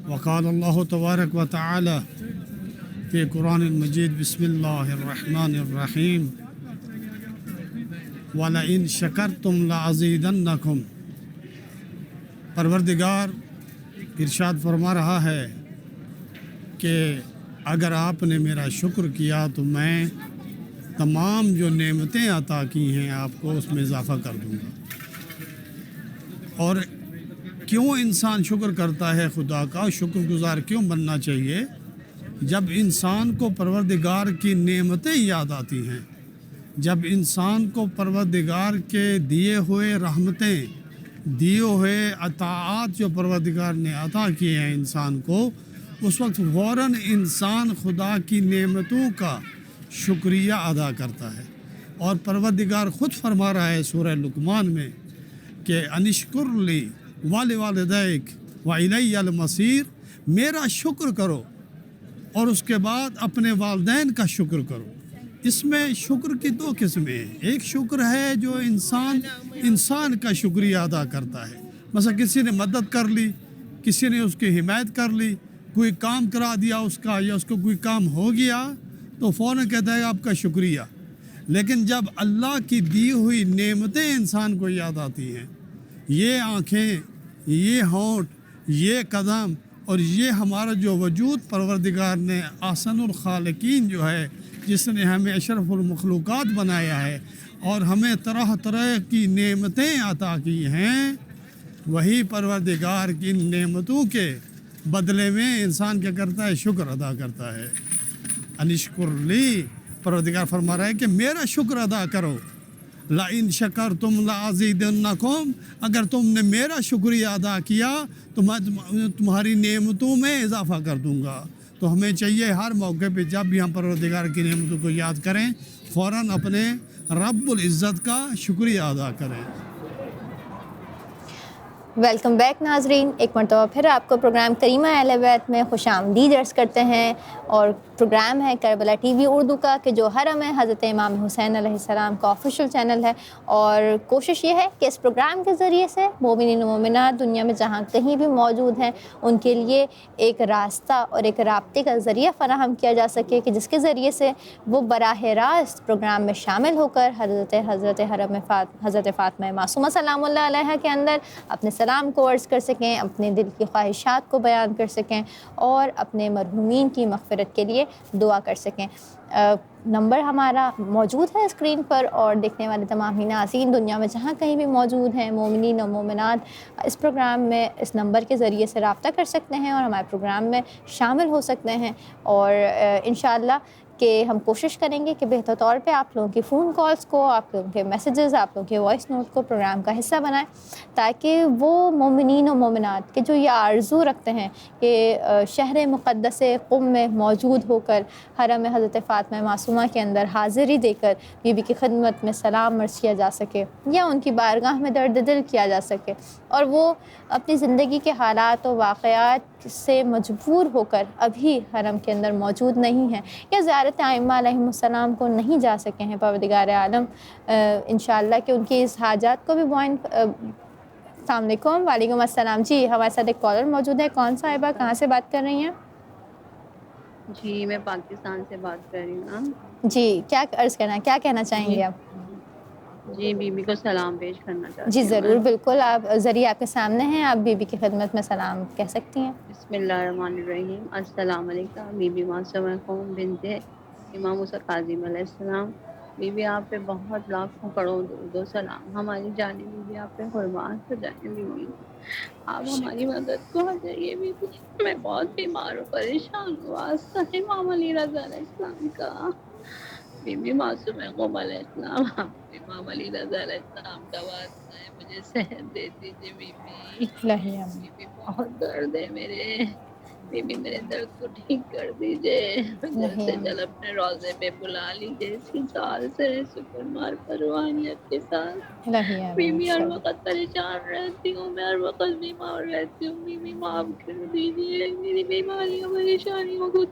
وقال اللہ تبارک و تعالی فی قرآن المجید، بسم اللہ الرحمن الرحیم، وَلَئِن شَكَرْتُمْ لَأَزِيدَنَّكُمْ۔ پروردگار ارشاد فرما رہا ہے کہ اگر آپ نے میرا شکر کیا تو میں تمام جو نعمتیں عطا کی ہیں آپ کو اس میں اضافہ کر دوں گا۔ اور کیوں انسان شکر کرتا ہے خدا کا، شکر گزار کیوں بننا چاہیے؟ جب انسان کو پروردگار کی نعمتیں یاد آتی ہیں، جب انسان کو پروردگار کے دیے ہوئے رحمتیں، دیے ہوئے عطاعات جو پروردگار نے عطا کیے ہیں انسان کو، اس وقت فوراً انسان خدا کی نعمتوں کا شکریہ ادا کرتا ہے۔ اور پروردگار خود فرما رہا ہے سورہ لقمان میں کہ انشکر لی ولوالدیک والی المصیر، میرا شکر کرو اور اس کے بعد اپنے والدین کا شکر کرو۔ اس میں شکر کی دو قسمیں ہیں۔ ایک شکر ہے جو انسان کا شکریہ ادا کرتا ہے، مثلا کسی نے مدد کر لی، کسی نے اس کی حمایت کر لی، کوئی کام کرا دیا اس کا، یا اس کو کوئی کام ہو گیا تو فوراً کہتا ہے آپ کا شکریہ۔ لیکن جب اللہ کی دی ہوئی نعمتیں انسان کو یاد آتی ہیں، یہ آنکھیں، یہ ہونٹ، یہ قدم اور یہ ہمارا جو وجود پروردگار نے احسن الخالقین جو ہے، جس نے ہمیں اشرف المخلوقات بنایا ہے اور ہمیں طرح طرح کی نعمتیں عطا کی ہیں، وہی پروردگار کی نعمتوں کے بدلے میں انسان کیا کرتا ہے؟ شکر ادا کرتا ہے۔ انشکر لی، پروردگار فرما رہا ہے کہ میرا شکر ادا کرو۔ لَإِن شَكَرْتُمْ لَأَزِيدَنَّكُمْ، اگر تم نے میرا شکریہ ادا کیا تو میں تمہاری نعمتوں میں اضافہ کر دوں گا۔ تو ہمیں چاہیے ہر موقع پہ جب بھی ہم پروردگار کی نعمتوں کو یاد کریں، فوراً اپنے رب العزت کا شکریہ ادا کریں۔ ویلکم بیک ناظرین، ایک مرتبہ پھر آپ کو پروگرام کریمہ اہل بیت میں خوش آمدید عرض کرتے ہیں، اور پروگرام ہے کربلا ٹی وی اردو کا، کہ جو حرم ہے حضرت امام حسین علیہ السلام کا آفیشیل چینل ہے، اور کوشش یہ ہے کہ اس پروگرام کے ذریعے سے مومنین و مومنات دنیا میں جہاں کہیں بھی موجود ہیں ان کے لیے ایک راستہ اور ایک رابطے کا ذریعہ فراہم کیا جا سکے، کہ جس کے ذریعے سے وہ براہ راست پروگرام میں شامل ہو کر حضرت فاطمہ معصومہ سلام اللہ علیہ کے اندر اپنے سلام کو عرض کر سکیں، اپنے دل کی خواہشات کو بیان کر سکیں اور اپنے مرحومین کی مغفرت کے لیے دعا کر سکیں۔ نمبر ہمارا موجود ہے اسکرین پر، اور دیکھنے والے تمام ناظرین دنیا میں جہاں کہیں بھی موجود ہیں، مومنین و مومنات اس پروگرام میں اس نمبر کے ذریعے سے رابطہ کر سکتے ہیں اور ہمارے پروگرام میں شامل ہو سکتے ہیں، اور انشاءاللہ کہ ہم کوشش کریں گے کہ بہتر طور پہ آپ لوگوں کی فون کالز کو، آپ لوگوں کے میسیجز، آپ لوگوں کے وائس نوٹ کو پروگرام کا حصہ بنائیں، تاکہ وہ مومنین و مومنات کے جو یہ آرزو رکھتے ہیں کہ شہر مقدس قم میں موجود ہو کر حرم حضرت فاطمہ معصومہ کے اندر حاضری دے کر بی بی کی خدمت میں سلام عرض کیا جا سکے، یا ان کی بارگاہ میں درد دل کیا جا سکے، اور وہ اپنی زندگی کے حالات و واقعات سے مجبور ہو کر ابھی حرم کے اندر موجود نہیں ہیں، یا زیارت ائمہ علیہم السلام کو نہیں جا سکے ہیں، پروردگار عالم انشاءاللہ کہ ان کی اس حاجات کو بھی السلام علیکم۔ وعلیکم السلام۔ جی ہمارے ساتھ ایک کالر موجود ہے، کون صاحبہ کہاں سے بات کر رہی ہیں؟ جی میں پاکستان سے بات کر رہی ہوں۔ جی کیا عرض کرنا ہے، کیا کہنا چاہیں گے آپ؟ جی بی بی کو سلام پیش کرنا چاہتی جی ہوں۔ ضرور، بالکل، آپ ذریعے آپ کے سامنے ہیں، آپ بی بی کی خدمت میں سلام کہہ سکتی ہیں۔ بسم اللہ الرحمن الرحیم۔ السلام علیکم بی بی معصومہ قوم بنت امام موسیٰ کاظم علیہ السلام۔ بی بی آپ پہ بہت لاکھوں کروڑ درود و سلام، ہماری جانی بی بی آپ پہ قربان ہو جائیں بی بی، آپ ہماری مدد کو ہو جائیے بی بی، میں بہت بیمار ہوں، پریشان ہوں، واسطہ امام علی رضا علیہ السلام کا بی بی معصومہ قوم علیہ السلام، آپ امام علی رضا علیہ السلام کا واسطہ ہے، مجھے صحت دے دیجیے بی بی۔ الہی آمین۔ بی بی بہت درد ہے میرے، بی بی میرے درد کو ٹھیک کر دیجیے، جلد الہی سے آمین۔ جلد اپنے روضے پہ بلا لیجیے اسی سال سے سکون مار پر روحانیت کے ساتھ۔ الہی بی آمین بی ہر انشاءاللہ۔ وقت پریشان رہتی ہوں، میں ہر وقت بیمار رہتی ہوں، بی بی معاف کر دیجیے میری بیماریوں پریشانیوں کو۔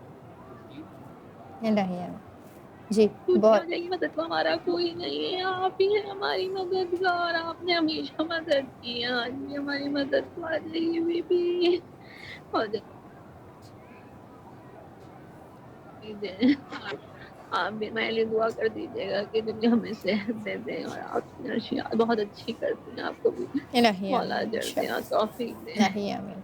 الہی آمین۔ جی دنیا بہت کی مدد تو ہمارا کوئی نہیں ہے، آپ ہی ہیں ہماری مددگار، آپ نے ہمیشہ مدد کی ہے، آج بھی ہماری مدد کو آ جائیے بی بی، اور دیجیے۔ آپ بھی میرے لیے دعا کر دیجیے گا کہ دنیا ہمیں صحت دے دیں، اور آپ کی نشیات بہت اچھی کرتی ہیں، آپ کو بھی الہی مولا آمین اجر دیں اور انشاءاللہ۔ توفیق دیں۔ الہی آمین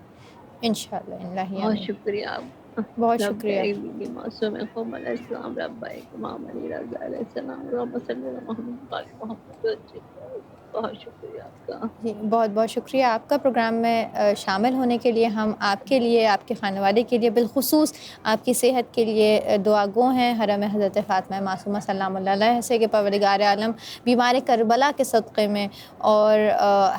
انشاءاللہ۔ الہی بہت آمین۔ شکریہ آپ کا۔ بہت رب شکریہ۔ بی بی معصوم قوم علیہ السلام، رب امام علی رضا علیہ السلام، اللہم صلی علی محمد وعلی محمد۔ بہت شکریہ آپ کا۔ جی بہت بہت شکریہ آپ کا پروگرام میں شامل ہونے کے لیے۔ ہم آپ کے لیے، آپ کے خانوادے کے لیے، بالخصوص آپ کی صحت کے لیے دعا گو ہیں، حرم حضرت فاطمہ معصومہ سلام اللہ علیہ سے کہ پروردگار عالم بیمار کربلا کے صدقے میں اور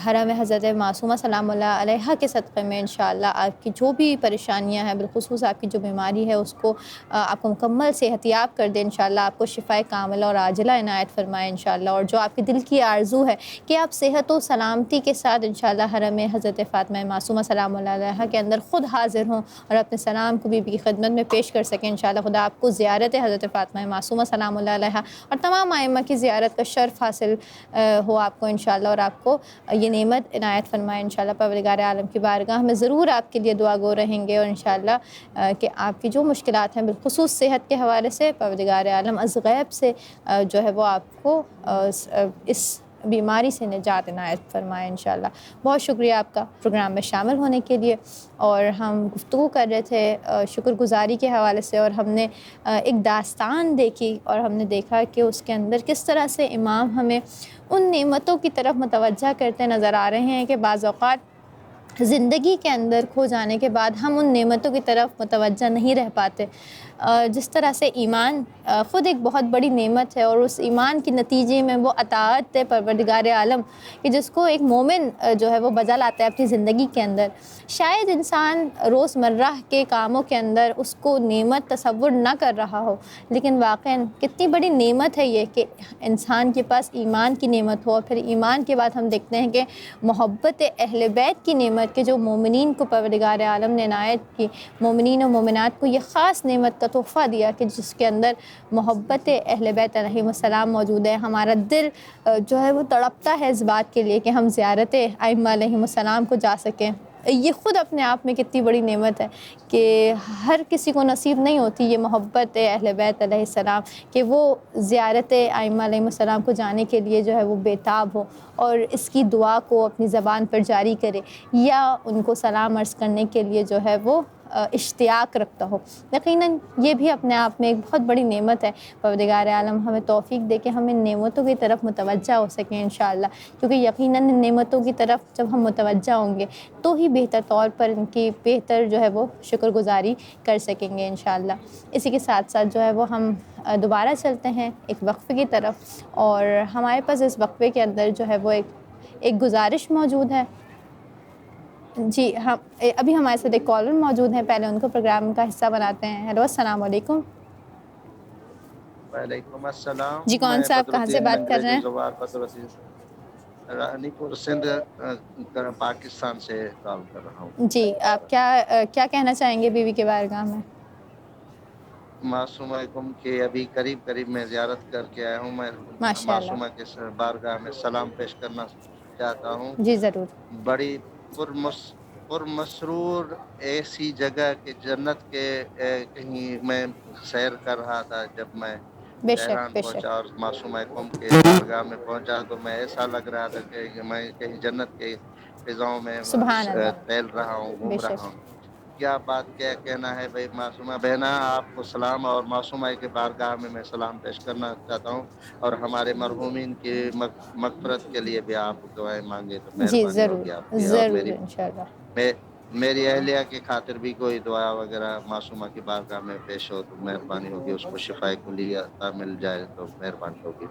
حرم حضرت معصومہ سلام اللہ علیہ کے صدقے میں انشاءاللہ آپ کی جو بھی پریشانیاں ہیں، بالخصوص آپ کی جو بیماری ہے، اس کو آپ کو مکمل صحت یاب کر دے انشاءاللہ، آپ کو شفائے کاملہ اور عاجلہ عنایت فرمائے انشاءاللہ، اور جو آپ کے دل کی آرزو ہے کہ آپ صحت و سلامتی کے ساتھ انشاءاللہ حرم حضرت فاطمہ معصومہ سلام اللہ علیہ کے اندر خود حاضر ہوں اور اپنے سلام کو بی بی کی خدمت میں پیش کر سکیں انشاءاللہ، خدا آپ کو زیارت حضرت فاطمہ معصومہ سلام اللہ علیہ اور تمام ائمہ کی زیارت کا شرف حاصل ہو آپ کو انشاءاللہ، اور آپ کو یہ نعمت عنایت فرمائے انشاءاللہ۔ پروردگار عالم کی بارگاہ میں ضرور آپ کے لیے دعا گو رہیں گے، اور انشاءاللہ کہ آپ کی جو مشکلات ہیں بالخصوص صحت کے حوالے سے، پروردگار عالم از غیب سے جو ہے وہ آپ کو اس بیماری سے نجات عنایت فرمائے انشاءاللہ۔ بہت شکریہ آپ کا پروگرام میں شامل ہونے کے لیے، اور ہم گفتگو کر رہے تھے شکر گزاری کے حوالے سے، اور ہم نے ایک داستان دیکھی اور ہم نے دیکھا کہ اس کے اندر کس طرح سے امام ہمیں ان نعمتوں کی طرف متوجہ کرتے نظر آ رہے ہیں کہ بعض اوقات زندگی کے اندر کھو جانے کے بعد ہم ان نعمتوں کی طرف متوجہ نہیں رہ پاتے۔ جس طرح سے ایمان خود ایک بہت بڑی نعمت ہے، اور اس ایمان کے نتیجے میں وہ اطاعت ہے پروردگار عالم کہ جس کو ایک مومن جو ہے وہ بجا لاتا ہے اپنی زندگی کے اندر۔ شاید انسان روزمرہ کے کاموں کے اندر اس کو نعمت تصور نہ کر رہا ہو، لیکن واقعاً کتنی بڑی نعمت ہے یہ کہ انسان کے پاس ایمان کی نعمت ہو، اور پھر ایمان کے بعد ہم دیکھتے ہیں کہ محبت اہل بیت کی نعمت کہ جو مومنین کو پروردگار عالم نے عنایت کی، مومنین و مومنات کو یہ خاص نعمت کا تحفہ دیا کہ جس کے اندر محبت اہل بیت علیہم السلام موجود ہے۔ ہمارا دل جو ہے وہ تڑپتا ہے اس بات کے لیے کہ ہم زیارت ائمہ علیہم السلام کو جا سکیں۔ یہ خود اپنے آپ میں کتنی بڑی نعمت ہے کہ ہر کسی کو نصیب نہیں ہوتی یہ محبت اہل بیت علیہ السلام کہ وہ زیارت ائمہ علیہم السلام کو جانے کے لیے جو ہے وہ بےتاب ہو، اور اس کی دعا کو اپنی زبان پر جاری کرے، یا ان کو سلام عرض کرنے کے لیے جو ہے وہ اشتیاق رکھتا ہو۔ یقیناً یہ بھی اپنے آپ میں ایک بہت بڑی نعمت ہے۔ پروردگار عالم ہمیں توفیق دے کہ ہم ان نعمتوں کی طرف متوجہ ہو سکیں انشاءاللہ، کیونکہ یقیناً ان نعمتوں کی طرف جب ہم متوجہ ہوں گے تو ہی بہتر طور پر ان کی بہتر جو ہے وہ شکر گزاری کر سکیں گے انشاءاللہ۔ اسی کے ساتھ ساتھ جو ہے وہ ہم دوبارہ چلتے ہیں ایک وقفے کی طرف، اور ہمارے پاس اس وقفے کے اندر جو ہے وہ ایک گزارش موجود ہے۔ جی ہم ابھی ہمارے ساتھ ایک کالر موجود ہیں، پہلے ان کو پروگرام کا حصہ بناتے ہیں۔ ہیلو السلام علیکم۔ وعلیکم السلام، جی کون میں سا آپ کہاں سے بدرالدین بات کر رہے انگریزی ہیں؟ زبان بدرالدین رانی پور سندھ پاکستان سے کال کر رہا ہوں۔ جی آپ کیا کہنا چاہیں گے بیوی کے بارگاہ میں؟ معصومہ کم کے ابھی قریب میں زیارت کر کے آیا ہوں، میں ماشاء معصومہ اللہ۔ کے بارگاہ میں سلام پیش کرنا چاہتا ہوں۔ جی ضرور۔ بڑی پرمسرور ایسی جگہ کہ جنت کے کہیں میں سیر کر رہا تھا، جب میں بے شک تہران بے پہنچا شک۔ اور معصومہ قوم کے بارگاہ میں پہنچا تو میں ایسا لگ رہا تھا کہ میں کہیں جنت کے فضاؤں میں سبحان اللہ۔ ٹہل رہا ہوں، بے گھوم رہا شک۔ ہوں۔ کیا کہنا ہے بھائی معصومہ بہنا، آپ کو سلام، اور معصومہ کے بارگاہ میں سلام پیش کرنا چاہتا ہوں، اور ہمارے مرحومین کی مغفرت کے لیے بھی آپ دعائیں مانگے تو جی مہربانی ضرور ہوگی آپ کی۔ اور ضرور انشاءاللہ۔ میری اہلیہ کی خاطر بھی کوئی دعا وغیرہ معصومہ کی بارگاہ میں پیش ہو تو مہربانی ہوگی، اس کو شفاء کلیہ عطا مل جائے تو مہربانی ہوگی.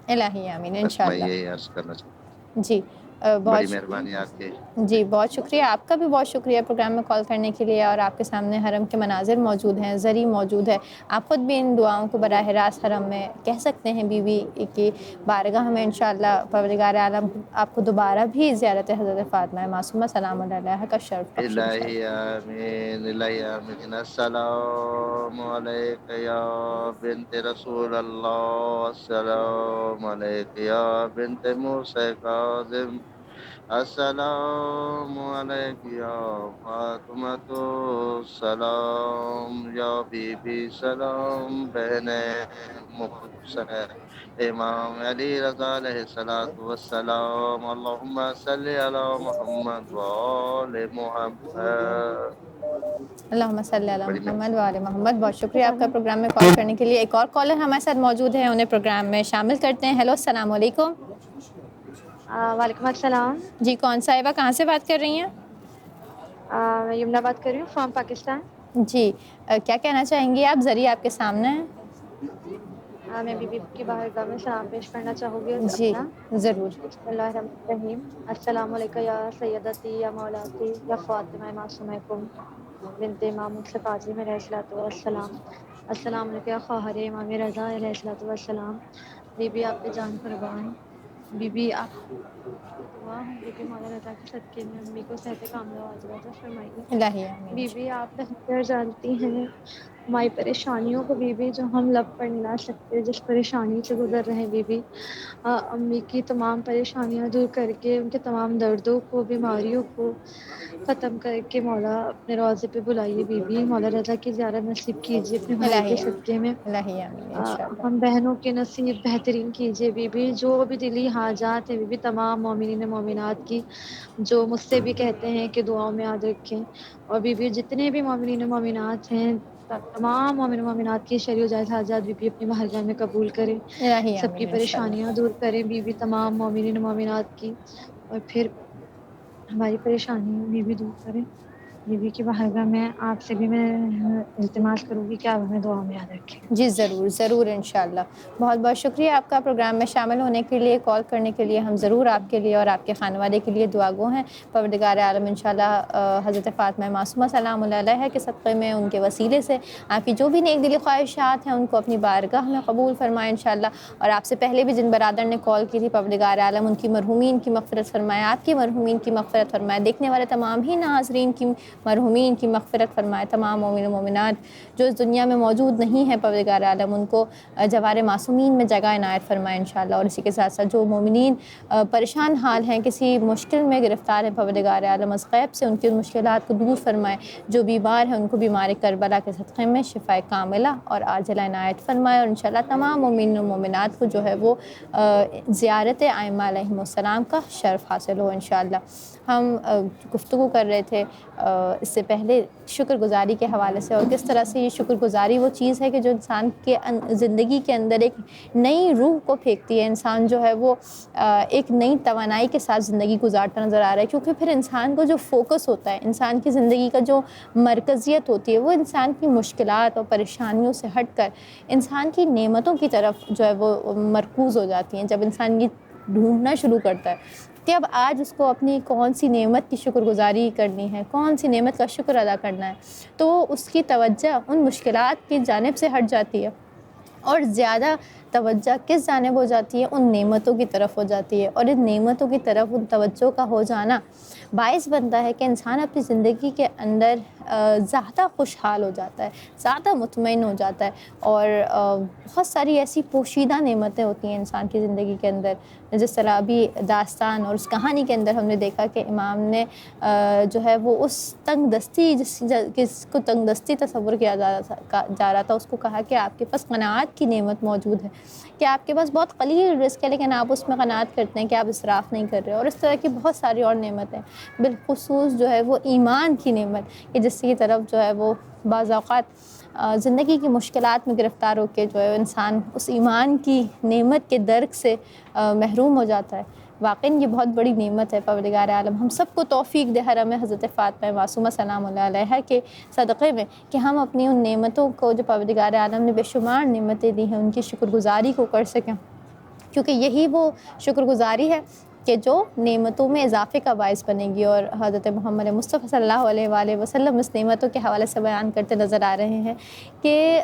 الہی آمین بس میں انشاءاللہ. یہی عرض کرنا چاہتا جی ہوں. بڑی بہت مہربانی آپ کی. جی بہت شکریہ، آپ کا بھی بہت شکریہ پروگرام میں کال کرنے کے لیے. اور آپ کے سامنے حرم کے مناظر موجود ہیں، زری موجود ہے، آپ خود بھی ان دعاؤں کو براہ راست حرم میں کہہ سکتے ہیں بی بی کی بارگاہ میں. انشاءاللہ پروردگار عالم آپ کو دوبارہ بھی زیارت حضرت فاطمہ معصومہ سلام علیہا کا شرف بخشے الہی انشاءاللہ. آمین، الہی آمین. السلام علیک یا بنت رسول اللہ، السلام علیک یا بنت موسی کاظم، السلام علیک یا فاطمہ، السلام یا بی بی سلام، بہن محسن امام علی رضا علیہ الصلوۃ والسلام. اللہم صلی علی محمد و آل محمد. اللہم صلی علی بڑی محمد و آل محمد. بہت شکریہ آپ کا پروگرام میں کال کرنے کے لیے. ایک اور کالر ہمارے ساتھ موجود ہے، انہیں پروگرام میں شامل کرتے ہیں. ہیلو السلام علیکم. وعلیکم السلام. جی کون صاحبہ کہاں سے بات کر رہی ہیں؟ میں یمنا بات کر رہی ہوں فرام پاکستان. جی کیا کہنا چاہیں گی آپ؟ ذریعہ آپ کے سامنے ہے. میں بی بی کی بارگاہ میں سلام پیش کرنا چاہوں گی جی اپنا. ضرور. بسم اللہ الرحمن الرحیم. السلام علیکم یا سیدتی یا مولاتی یا فاطمہ معصومہ بنت امام موسی کاظم علیہ الصلوۃ والسلام. السلام علیکم یا خواہر امام رضا علیہ الصلوۃ والسلام. بی بی آپ پہ جان قربان. بی بی آپ دعا بی بی مولا رضا کے صدقے میں امی کو صحت کاملہ واجب عطا فرمائیے. الہی آمین. بی بی آپ بہتر جانتی ہیں ہماری پریشانیوں کو بی بی، جو ہم لب پر نہیں لا سکتے، جس پریشانی سے گزر رہے ہیں بی بی. امی کی تمام پریشانیاں دور کر کے، ان کے تمام دردوں کو، بیماریوں کو ختم کر کے مولا اپنے روضے پہ بلائیے بی بی. مولا رضا کی زیارت نصیب کیجیے اپنے بھائی کے الہی صدقے آمین. میں. الہی آمین انشاءاللہ. ہم بہنوں کے نصیب بہترین کیجیے بی بی. جو بھی دلی حاجات ہیں بی بی تمام مومنین مومنات کی، جو مجھ سے بھی کہتے ہیں کہ دعاؤں میں یاد رکھیں. اور بی بی جتنے بھی مومنین مومنات ہیں، تمام مومن مومنات کی شرع و جائز حاجات بی بی اپنی بارگاہ میں قبول کریں. الہی سب کی آمین پریشانیاں انشاءاللہ. دور کریں بی بی، تمام مومنین مومنات کی. اور پھر ہماری پریشانیاں بی بی دور کریں. بی بی کی بارگاہ میں آپ سے بھی میں التماس کروں گی کہ آپ ہمیں دعا میں یاد رکھیں. جی ضرور ضرور انشاءاللہ. بہت بہت شکریہ آپ کا پروگرام میں شامل ہونے کے لیے، کال کرنے کے لیے. ہم ضرور آپ کے لیے اور آپ کے خانوادے کے لیے دعا گو ہیں. پروردگار عالم انشاءاللہ حضرت فاطمہ معصومہ سلام علیہا کے صدقے میں، ان کے وسیلے سے آپ کی جو بھی نیک دلی خواہشات ہیں ان کو اپنی بارگاہ میں قبول فرمائے انشاءاللہ. اور آپ سے پہلے بھی جن برادر نے کال کی تھی، پروردگار عالم ان کی مرحومین کی مغفرت فرمائے، آپ کی مرحومین کی مغفرت فرمائے، دیکھنے والے تمام ہی ناظرین کی مرحومین کی مغفرت فرمائے. تمام مومن و مومنات جو اس دنیا میں موجود نہیں ہیں، پروردگار عالم ان کو جوار معصومین میں جگہ عنایت فرمائے انشاءاللہ. اور اسی کے ساتھ ساتھ جو مومنین پریشان حال ہیں، کسی مشکل میں گرفتار ہیں، پروردگار عالم از غیب سے ان کی مشکلات کو دور فرمائے. جو بیمار ہیں ان کو بیمار کربلا کے صدقے میں شفاء کاملہ اور عاجلہ عنایت فرمائے. اور انشاءاللہ تمام مومنین و مومنات کو جو ہے وہ زیارت ائمہ علیہم السلام کا شرف حاصل ہو انشاءاللہ. ہم گفتگو کر رہے تھے اس سے پہلے شکر گزاری کے حوالے سے، اور کس طرح سے یہ شکر گزاری وہ چیز ہے کہ جو انسان کے زندگی کے اندر ایک نئی روح کو پھینکتی ہے. انسان جو ہے وہ ایک نئی توانائی کے ساتھ زندگی گزارتا نظر آ رہا ہے، کیونکہ پھر انسان کو جو فوکس ہوتا ہے، انسان کی زندگی کا جو مرکزیت ہوتی ہے، وہ انسان کی مشکلات اور پریشانیوں سے ہٹ کر انسان کی نعمتوں کی طرف جو ہے وہ مرکوز ہو جاتی ہیں. جب انسان یہ ڈھونڈنا شروع کرتا ہے کہ اب آج اس کو اپنی کون سی نعمت کی شکر گزاری کرنی ہے، کون سی نعمت کا شکر ادا کرنا ہے، تو اس کی توجہ ان مشکلات کی جانب سے ہٹ جاتی ہے اور زیادہ توجہ کس جانب ہو جاتی ہے؟ ان نعمتوں کی طرف ہو جاتی ہے. اور ان نعمتوں کی طرف ان توجہ کا ہو جانا باعث بنتا ہے کہ انسان اپنی زندگی کے اندر زیادہ خوشحال ہو جاتا ہے، زیادہ مطمئن ہو جاتا ہے. اور بہت ساری ایسی پوشیدہ نعمتیں ہوتی ہیں انسان کی زندگی کے اندر، جس طرح ابھی داستان اور اس کہانی کے اندر ہم نے دیکھا کہ امام نے جو ہے وہ اس تنگ دستی جس کو تنگ دستی تصور کیا جا رہا تھا، اس کو کہا کہ آپ کے پاس قناعت کی نعمت موجود ہے، کہ آپ کے پاس بہت قلیل رزق ہے لیکن آپ اس میں قناعت کرتے ہیں، کہ آپ اسراف نہیں کر رہے. اور اس طرح کی بہت ساری اور نعمتیں، بالخصوص جو ہے وہ ایمان کی نعمت، کہ جس کی طرف جو ہے وہ بعض اوقات زندگی کی مشکلات میں گرفتار ہو کے جو ہے انسان اس ایمان کی نعمت کے درک سے محروم ہو جاتا ہے. واقعی یہ بہت بڑی نعمت ہے. پروردگار عالم ہم سب کو توفیق دے حرم حضرت فاطمہ معصومہ سلام اللہ علیہا کے صدقے میں کہ ہم اپنی ان نعمتوں کو جو پروردگار عالم نے بے شمار نعمتیں دی ہیں ان کی شکر گزاری کو کر سکیں, کیونکہ یہی وہ شکر گزاری ہے کہ جو نعمتوں میں اضافے کا باعث بنے گی. اور حضرت محمد مصطفیٰ صلی اللہ علیہ وآلہ وسلم اس نعمتوں کے حوالے سے بیان کرتے نظر آ رہے ہیں کہ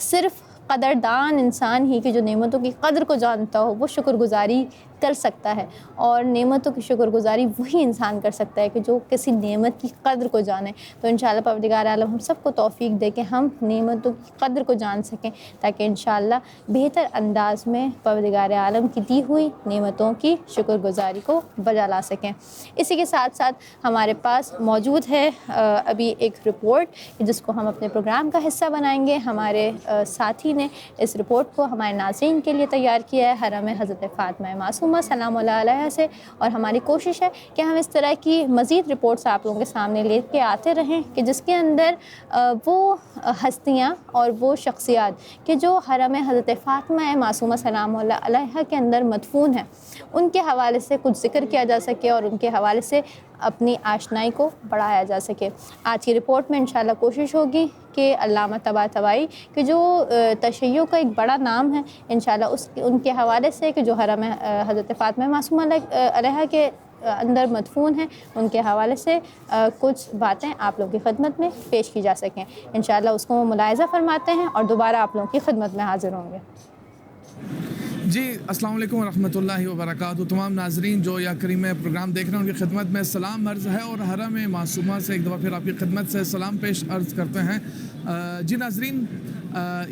صرف قدردان انسان ہی کہ جو نعمتوں کی قدر کو جانتا ہو وہ شکر گزاری کر سکتا ہے, اور نعمتوں کی شکر گزاری وہی انسان کر سکتا ہے کہ جو کسی نعمت کی قدر کو جانے. تو انشاءاللہ پروردگار عالم ہم سب کو توفیق دے کہ ہم نعمتوں کی قدر کو جان سکیں, تاکہ انشاءاللہ بہتر انداز میں پروردگار عالم کی دی ہوئی نعمتوں کی شکر گزاری کو بجا لا سکیں. اسی کے ساتھ ساتھ ہمارے پاس موجود ہے ابھی ایک رپورٹ جس کو ہم اپنے پروگرام کا حصہ بنائیں گے. ہمارے ساتھی نے اس رپورٹ کو ہمارے ناظرین کے لیے تیار کیا ہے حرم حضرت فاطمہ معصومہ سلام اللہ علیہا سے, اور ہماری کوشش ہے کہ ہم اس طرح کی مزید رپورٹس آپ لوگوں کے سامنے لے کے آتے رہیں کہ جس کے اندر وہ ہستیاں اور وہ شخصیات کہ جو حرم حضرت فاطمہ معصومہ سلام اللہ علیہا کے اندر مدفون ہیں ان کے حوالے سے کچھ ذکر کیا جا سکے اور ان کے حوالے سے اپنی آشنائی کو بڑھایا جا سکے. آج کی رپورٹ میں انشاءاللہ کوشش ہوگی کہ علامہ طباطبائی کہ جو تشیع کا ایک بڑا نام ہے انشاءاللہ ان کے حوالے سے کہ جو حرم حضرت فاطمہ معصومہ علیہا کے اندر مدفون ہیں ان کے حوالے سے کچھ باتیں آپ لوگوں کی خدمت میں پیش کی جا سکیں. انشاءاللہ اس کو ملاحظہ فرماتے ہیں اور دوبارہ آپ لوگوں کی خدمت میں حاضر ہوں گے. جی السلام علیکم ورحمۃ اللہ وبرکاتہ. تمام ناظرین جو یا کریم پروگرام دیکھ رہے ہیں ان کی خدمت میں سلام عرض ہے, اور حرم معصومہ سے ایک دفعہ پھر آپ کی خدمت سے سلام پیش عرض کرتے ہیں. جی ناظرین,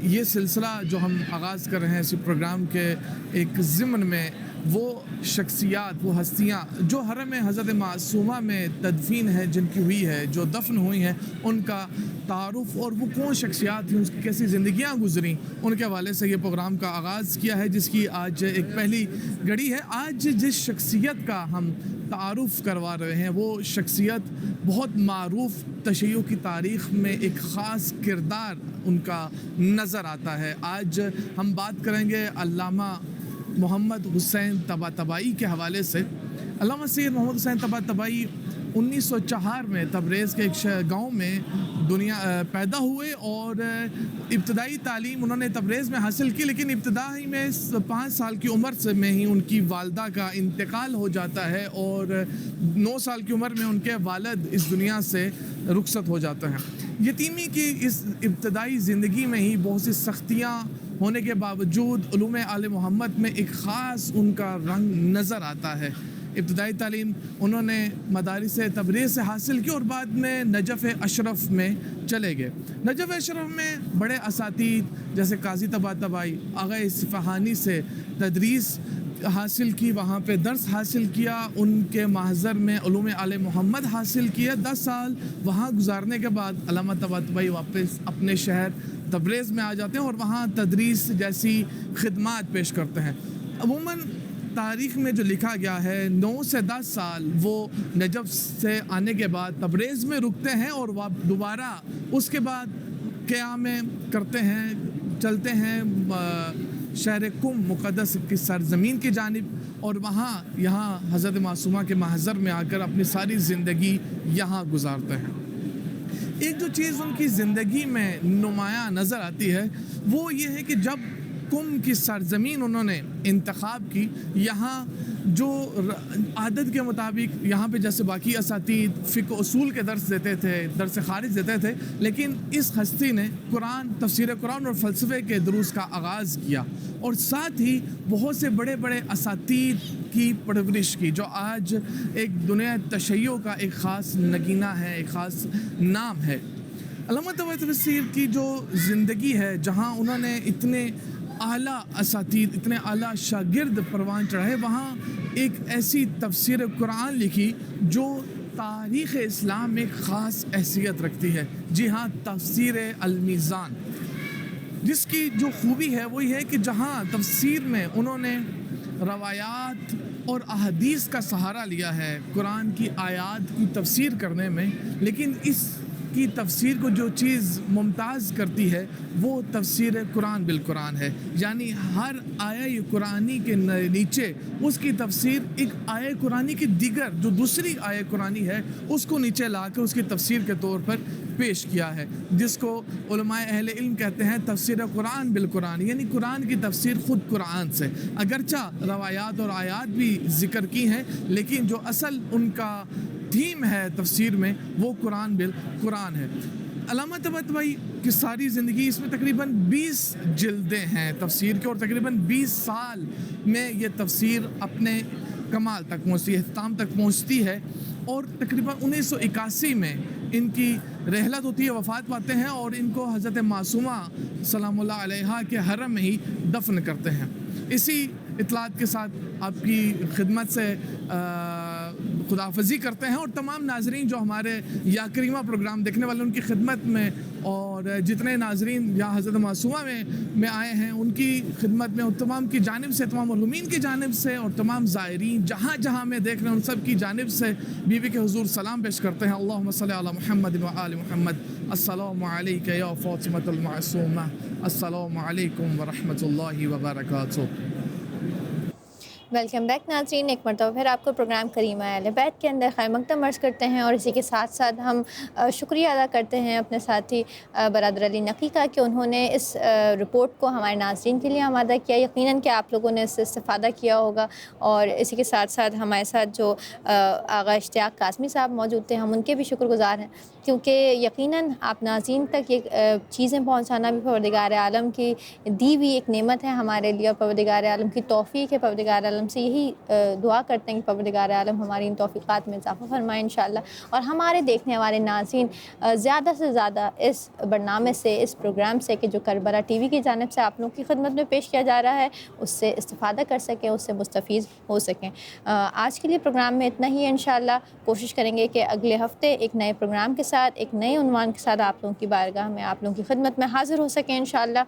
یہ سلسلہ جو ہم آغاز کر رہے ہیں اسی پروگرام کے ایک ضمن میں وہ شخصیات, وہ ہستیاں جو حرم حضرت معصومہ میں تدفین ہے, جن کی ہوئی ہے, جو دفن ہوئی ہیں, ان کا تعارف اور وہ کون شخصیات تھیں, اس کی کیسی زندگیاں گزریں, ان کے حوالے سے یہ پروگرام کا آغاز کیا ہے, جس کی آج ایک پہلی گھڑی ہے. آج جس شخصیت کا ہم تعارف کروا رہے ہیں وہ شخصیت بہت معروف, تشیع کی تاریخ میں ایک خاص کردار ان کا نظر آتا ہے. آج ہم بات کریں گے علامہ محمد حسین طباطبائی کے حوالے سے. علامہ سید محمد حسین طباطبائی 1904 میں تبریز کے ایک گاؤں میں پیدا ہوئے, اور ابتدائی تعلیم انہوں نے تبریز میں حاصل کی, لیکن ابتدائی میں 5 سال کی عمر میں ہی ان کی والدہ کا انتقال ہو جاتا ہے, اور 9 سال کی عمر میں ان کے والد اس دنیا سے رخصت ہو جاتے ہیں. یتیمی کی اس ابتدائی زندگی میں ہی بہت سی سختیاں ہونے کے باوجود علوم آل محمد میں ایک خاص ان کا رنگ نظر آتا ہے. ابتدائی تعلیم انہوں نے مدارس تبریز سے حاصل کی اور بعد میں نجف اشرف میں چلے گئے. نجف اشرف میں بڑے اساتید جیسے قاضی طباطبائی, آغا اصفہانی سے تدریس حاصل کی, وہاں پہ درس حاصل کیا, ان کے محضر میں علوم آل محمد حاصل کیا. 10 سال وہاں گزارنے کے بعد علامہ طباطبائی واپس اپنے شہر تبریز میں آ جاتے ہیں اور وہاں تدریس جیسی خدمات پیش کرتے ہیں. عموماً تاریخ میں جو لکھا گیا ہے 9 سے 10 سال وہ نجف سے آنے کے بعد تبریز میں رکتے ہیں, اور دوبارہ اس کے بعد قیام کرتے ہیں, چلتے ہیں شہر قم مقدس کی سرزمین کی جانب, اور یہاں حضرت معصومہ کے محضر میں آ کر اپنی ساری زندگی یہاں گزارتے ہیں. ایک جو چیز ان کی زندگی میں نمایاں نظر آتی ہے وہ یہ ہے کہ جب قم کی سرزمین انہوں نے انتخاب کی, یہاں جو عادت کے مطابق یہاں پہ جیسے باقی اساتید فقہ اصول کے درس دیتے تھے, درس خارج دیتے تھے, لیکن اس ہستی نے قرآن, تفسیر قرآن اور فلسفے کے دروس کا آغاز کیا, اور ساتھ ہی بہت سے بڑے بڑے اساتید کی پرورش کی, جو آج ایک دنیا تشیع کا ایک خاص نگینہ ہے, ایک خاص نام ہے. علامہ طباطبائی کی جو زندگی ہے, جہاں انہوں نے اتنے اعلیٰ اساتید, اتنے اعلیٰ شاگرد پروان چڑھائے, وہاں ایک ایسی تفسیر قرآن لکھی جو تاریخ اسلام میں ایک خاص حیثیت رکھتی ہے. جی ہاں, تفسیر المیزان, جس کی جو خوبی ہے وہ یہ ہے کہ جہاں تفسیر میں انہوں نے روایات اور احادیث کا سہارا لیا ہے قرآن کی آیات کی تفسیر کرنے میں, لیکن اس کی تفسیر کو جو چیز ممتاز کرتی ہے وہ تفسیر قرآن بالقرآن ہے، یعنی ہر آیہ قرآنی کے نیچے اس کی تفسیر ایک آیہ قرآنی کی دیگر جو دوسری آیہ قرآنی ہے اس کو نیچے لا کر اس کی تفسیر کے طور پر پیش کیا ہے، جس کو علماء اہل علم کہتے ہیں تفسیر قرآن بالقرآن، یعنی قرآن کی تفسیر خود قرآن سے، اگرچہ روایات اور آیات بھی ذکر کی ہیں لیکن جو اصل ان کا تھیم ہے تفسیر میں وہ قرآن بالقرآن ہے۔ علامہ طباطبائی کی ساری زندگی، اس میں تقریباً 20 جلدیں ہیں تفسیر کے، اور تقریباً 20 سال میں یہ تفسیر اپنے کمال تک پہنچتی ہے، اختتام تک پہنچتی ہے، اور تقریباً 1981 میں ان کی رحلت ہوتی ہے، وفات پاتے ہیں، اور ان کو حضرت معصومہ سلام اللہ علیہا کے حرم میں ہی دفن کرتے ہیں۔ اسی اطلاعات کے ساتھ آپ کی خدمت سے خداحافظی کرتے ہیں، اور تمام ناظرین جو ہمارے یا کریمہ پروگرام دیکھنے والے ان کی خدمت میں، اور جتنے ناظرین یا حضرت معصومہ میں آئے ہیں ان کی خدمت میں، اور تمام کی جانب سے، تمام مرحومین کی جانب سے، اور تمام زائرین جہاں جہاں میں دیکھ رہے ہیں ان سب کی جانب سے بیوی کے حضور سلام پیش کرتے ہیں۔ اللہم صلی علی محمد و آل محمد، السلام علیک یا فاطمۃ المعصومہ، السلام علیکم ورحمۃ اللہ وبرکاتہ۔ ویلکم بیک ناظرین، ایک مرتبہ پھر آپ کو پروگرام کریمہ اہل بیت کے اندر خیر مقدم عرض کرتے ہیں، اور اسی کے ساتھ ساتھ ہم شکریہ ادا کرتے ہیں اپنے ساتھی برادر علی نقی کا کہ انہوں نے اس رپورٹ کو ہمارے ناظرین کے لیے آمادہ کیا۔ یقیناً کہ آپ لوگوں نے اس سے استفادہ کیا ہوگا، اور اسی کے ساتھ ساتھ ہمارے ساتھ جو آغا اشتیاق قاسمی صاحب موجود تھے، ہم ان کے بھی شکر گزار ہیں، کیونکہ یقیناً آپ ناظرین تک یہ چیزیں پہنچانا بھی پروردگار عالم کی دی ہوئی ایک نعمت ہے ہمارے لیے، اور پروردگار عالم کی توفیق ہے۔ پروردگار عالم سے یہی دعا کرتے ہیں کہ پروردگار عالم ہماری ان توفیقات میں اضافہ فرمائے انشاءاللہ، اور ہمارے دیکھنے والے ناظرین زیادہ سے زیادہ اس برنامے سے، اس پروگرام سے کہ جو کربلا ٹی وی کی جانب سے آپ لوگوں کی خدمت میں پیش کیا جا رہا ہے، اس سے استفادہ کر سکیں، اس سے مستفیض ہو سکیں۔ آج کے لیے پروگرام میں اتنا ہی ہے، انشاءاللہ کوشش کریں گے کہ اگلے ہفتے ایک نئے پروگرام کے ساتھ، ایک نئے عنوان کے ساتھ آپ لوگوں کی بارگاہ میں، آپ لوگوں کی خدمت میں حاضر ہو سکیں انشاءاللہ،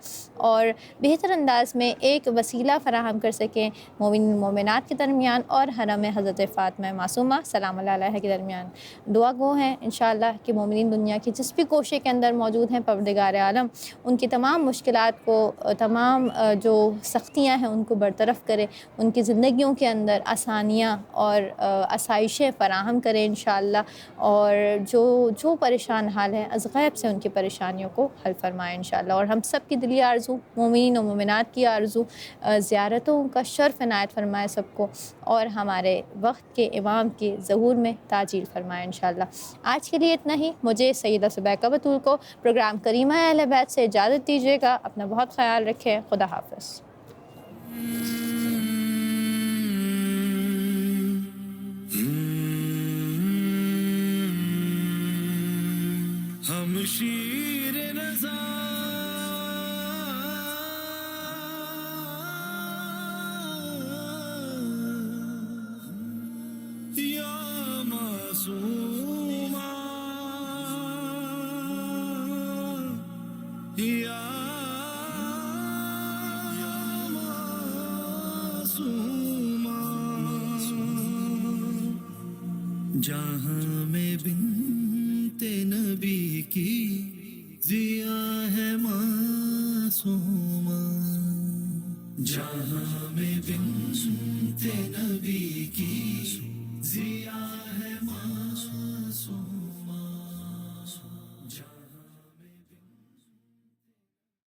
اور بہتر انداز میں ایک وسیلہ فراہم کر سکیں مومنات کے درمیان اور حرم حضرت فاطمہ معصومہ سلام اللہ علیہ کے درمیان۔ دعا گو ہیں انشاءاللہ کہ مومنین دنیا کی جس بھی کوشے کے اندر موجود ہیں، پروردگار عالم ان کی تمام مشکلات کو، تمام جو سختیاں ہیں ان کو برطرف کرے، ان کی زندگیوں کے اندر آسانیاں اور آسائشیں فراہم کرے انشاءاللہ، اور جو پریشان حال ہے از غیب سے ان کی پریشانیوں کو حل فرمائے انشاءاللہ۔ اور ہم سب کی دلی آرزو، مومنین و مومنات کی آرزو، زیارتوں کا شرف عنایت فرمائے سب کو، اور ہمارے وقت کے امام کے ظہور میں تعجیل فرمائے انشاءاللہ۔ آج کے لیے اتنا ہی، مجھے سیدہ سبیکہ بطول کو پروگرام کریمہ اہل بیت سے اجازت دیجیے گا۔ اپنا بہت خیال رکھیں، خدا حافظ۔ ہم شیر رضا یا معصومہ یا معصومہ، جہاں میں بنت نبی کی ضیا ہے معصومہ، جہاں میں بنت نبی کی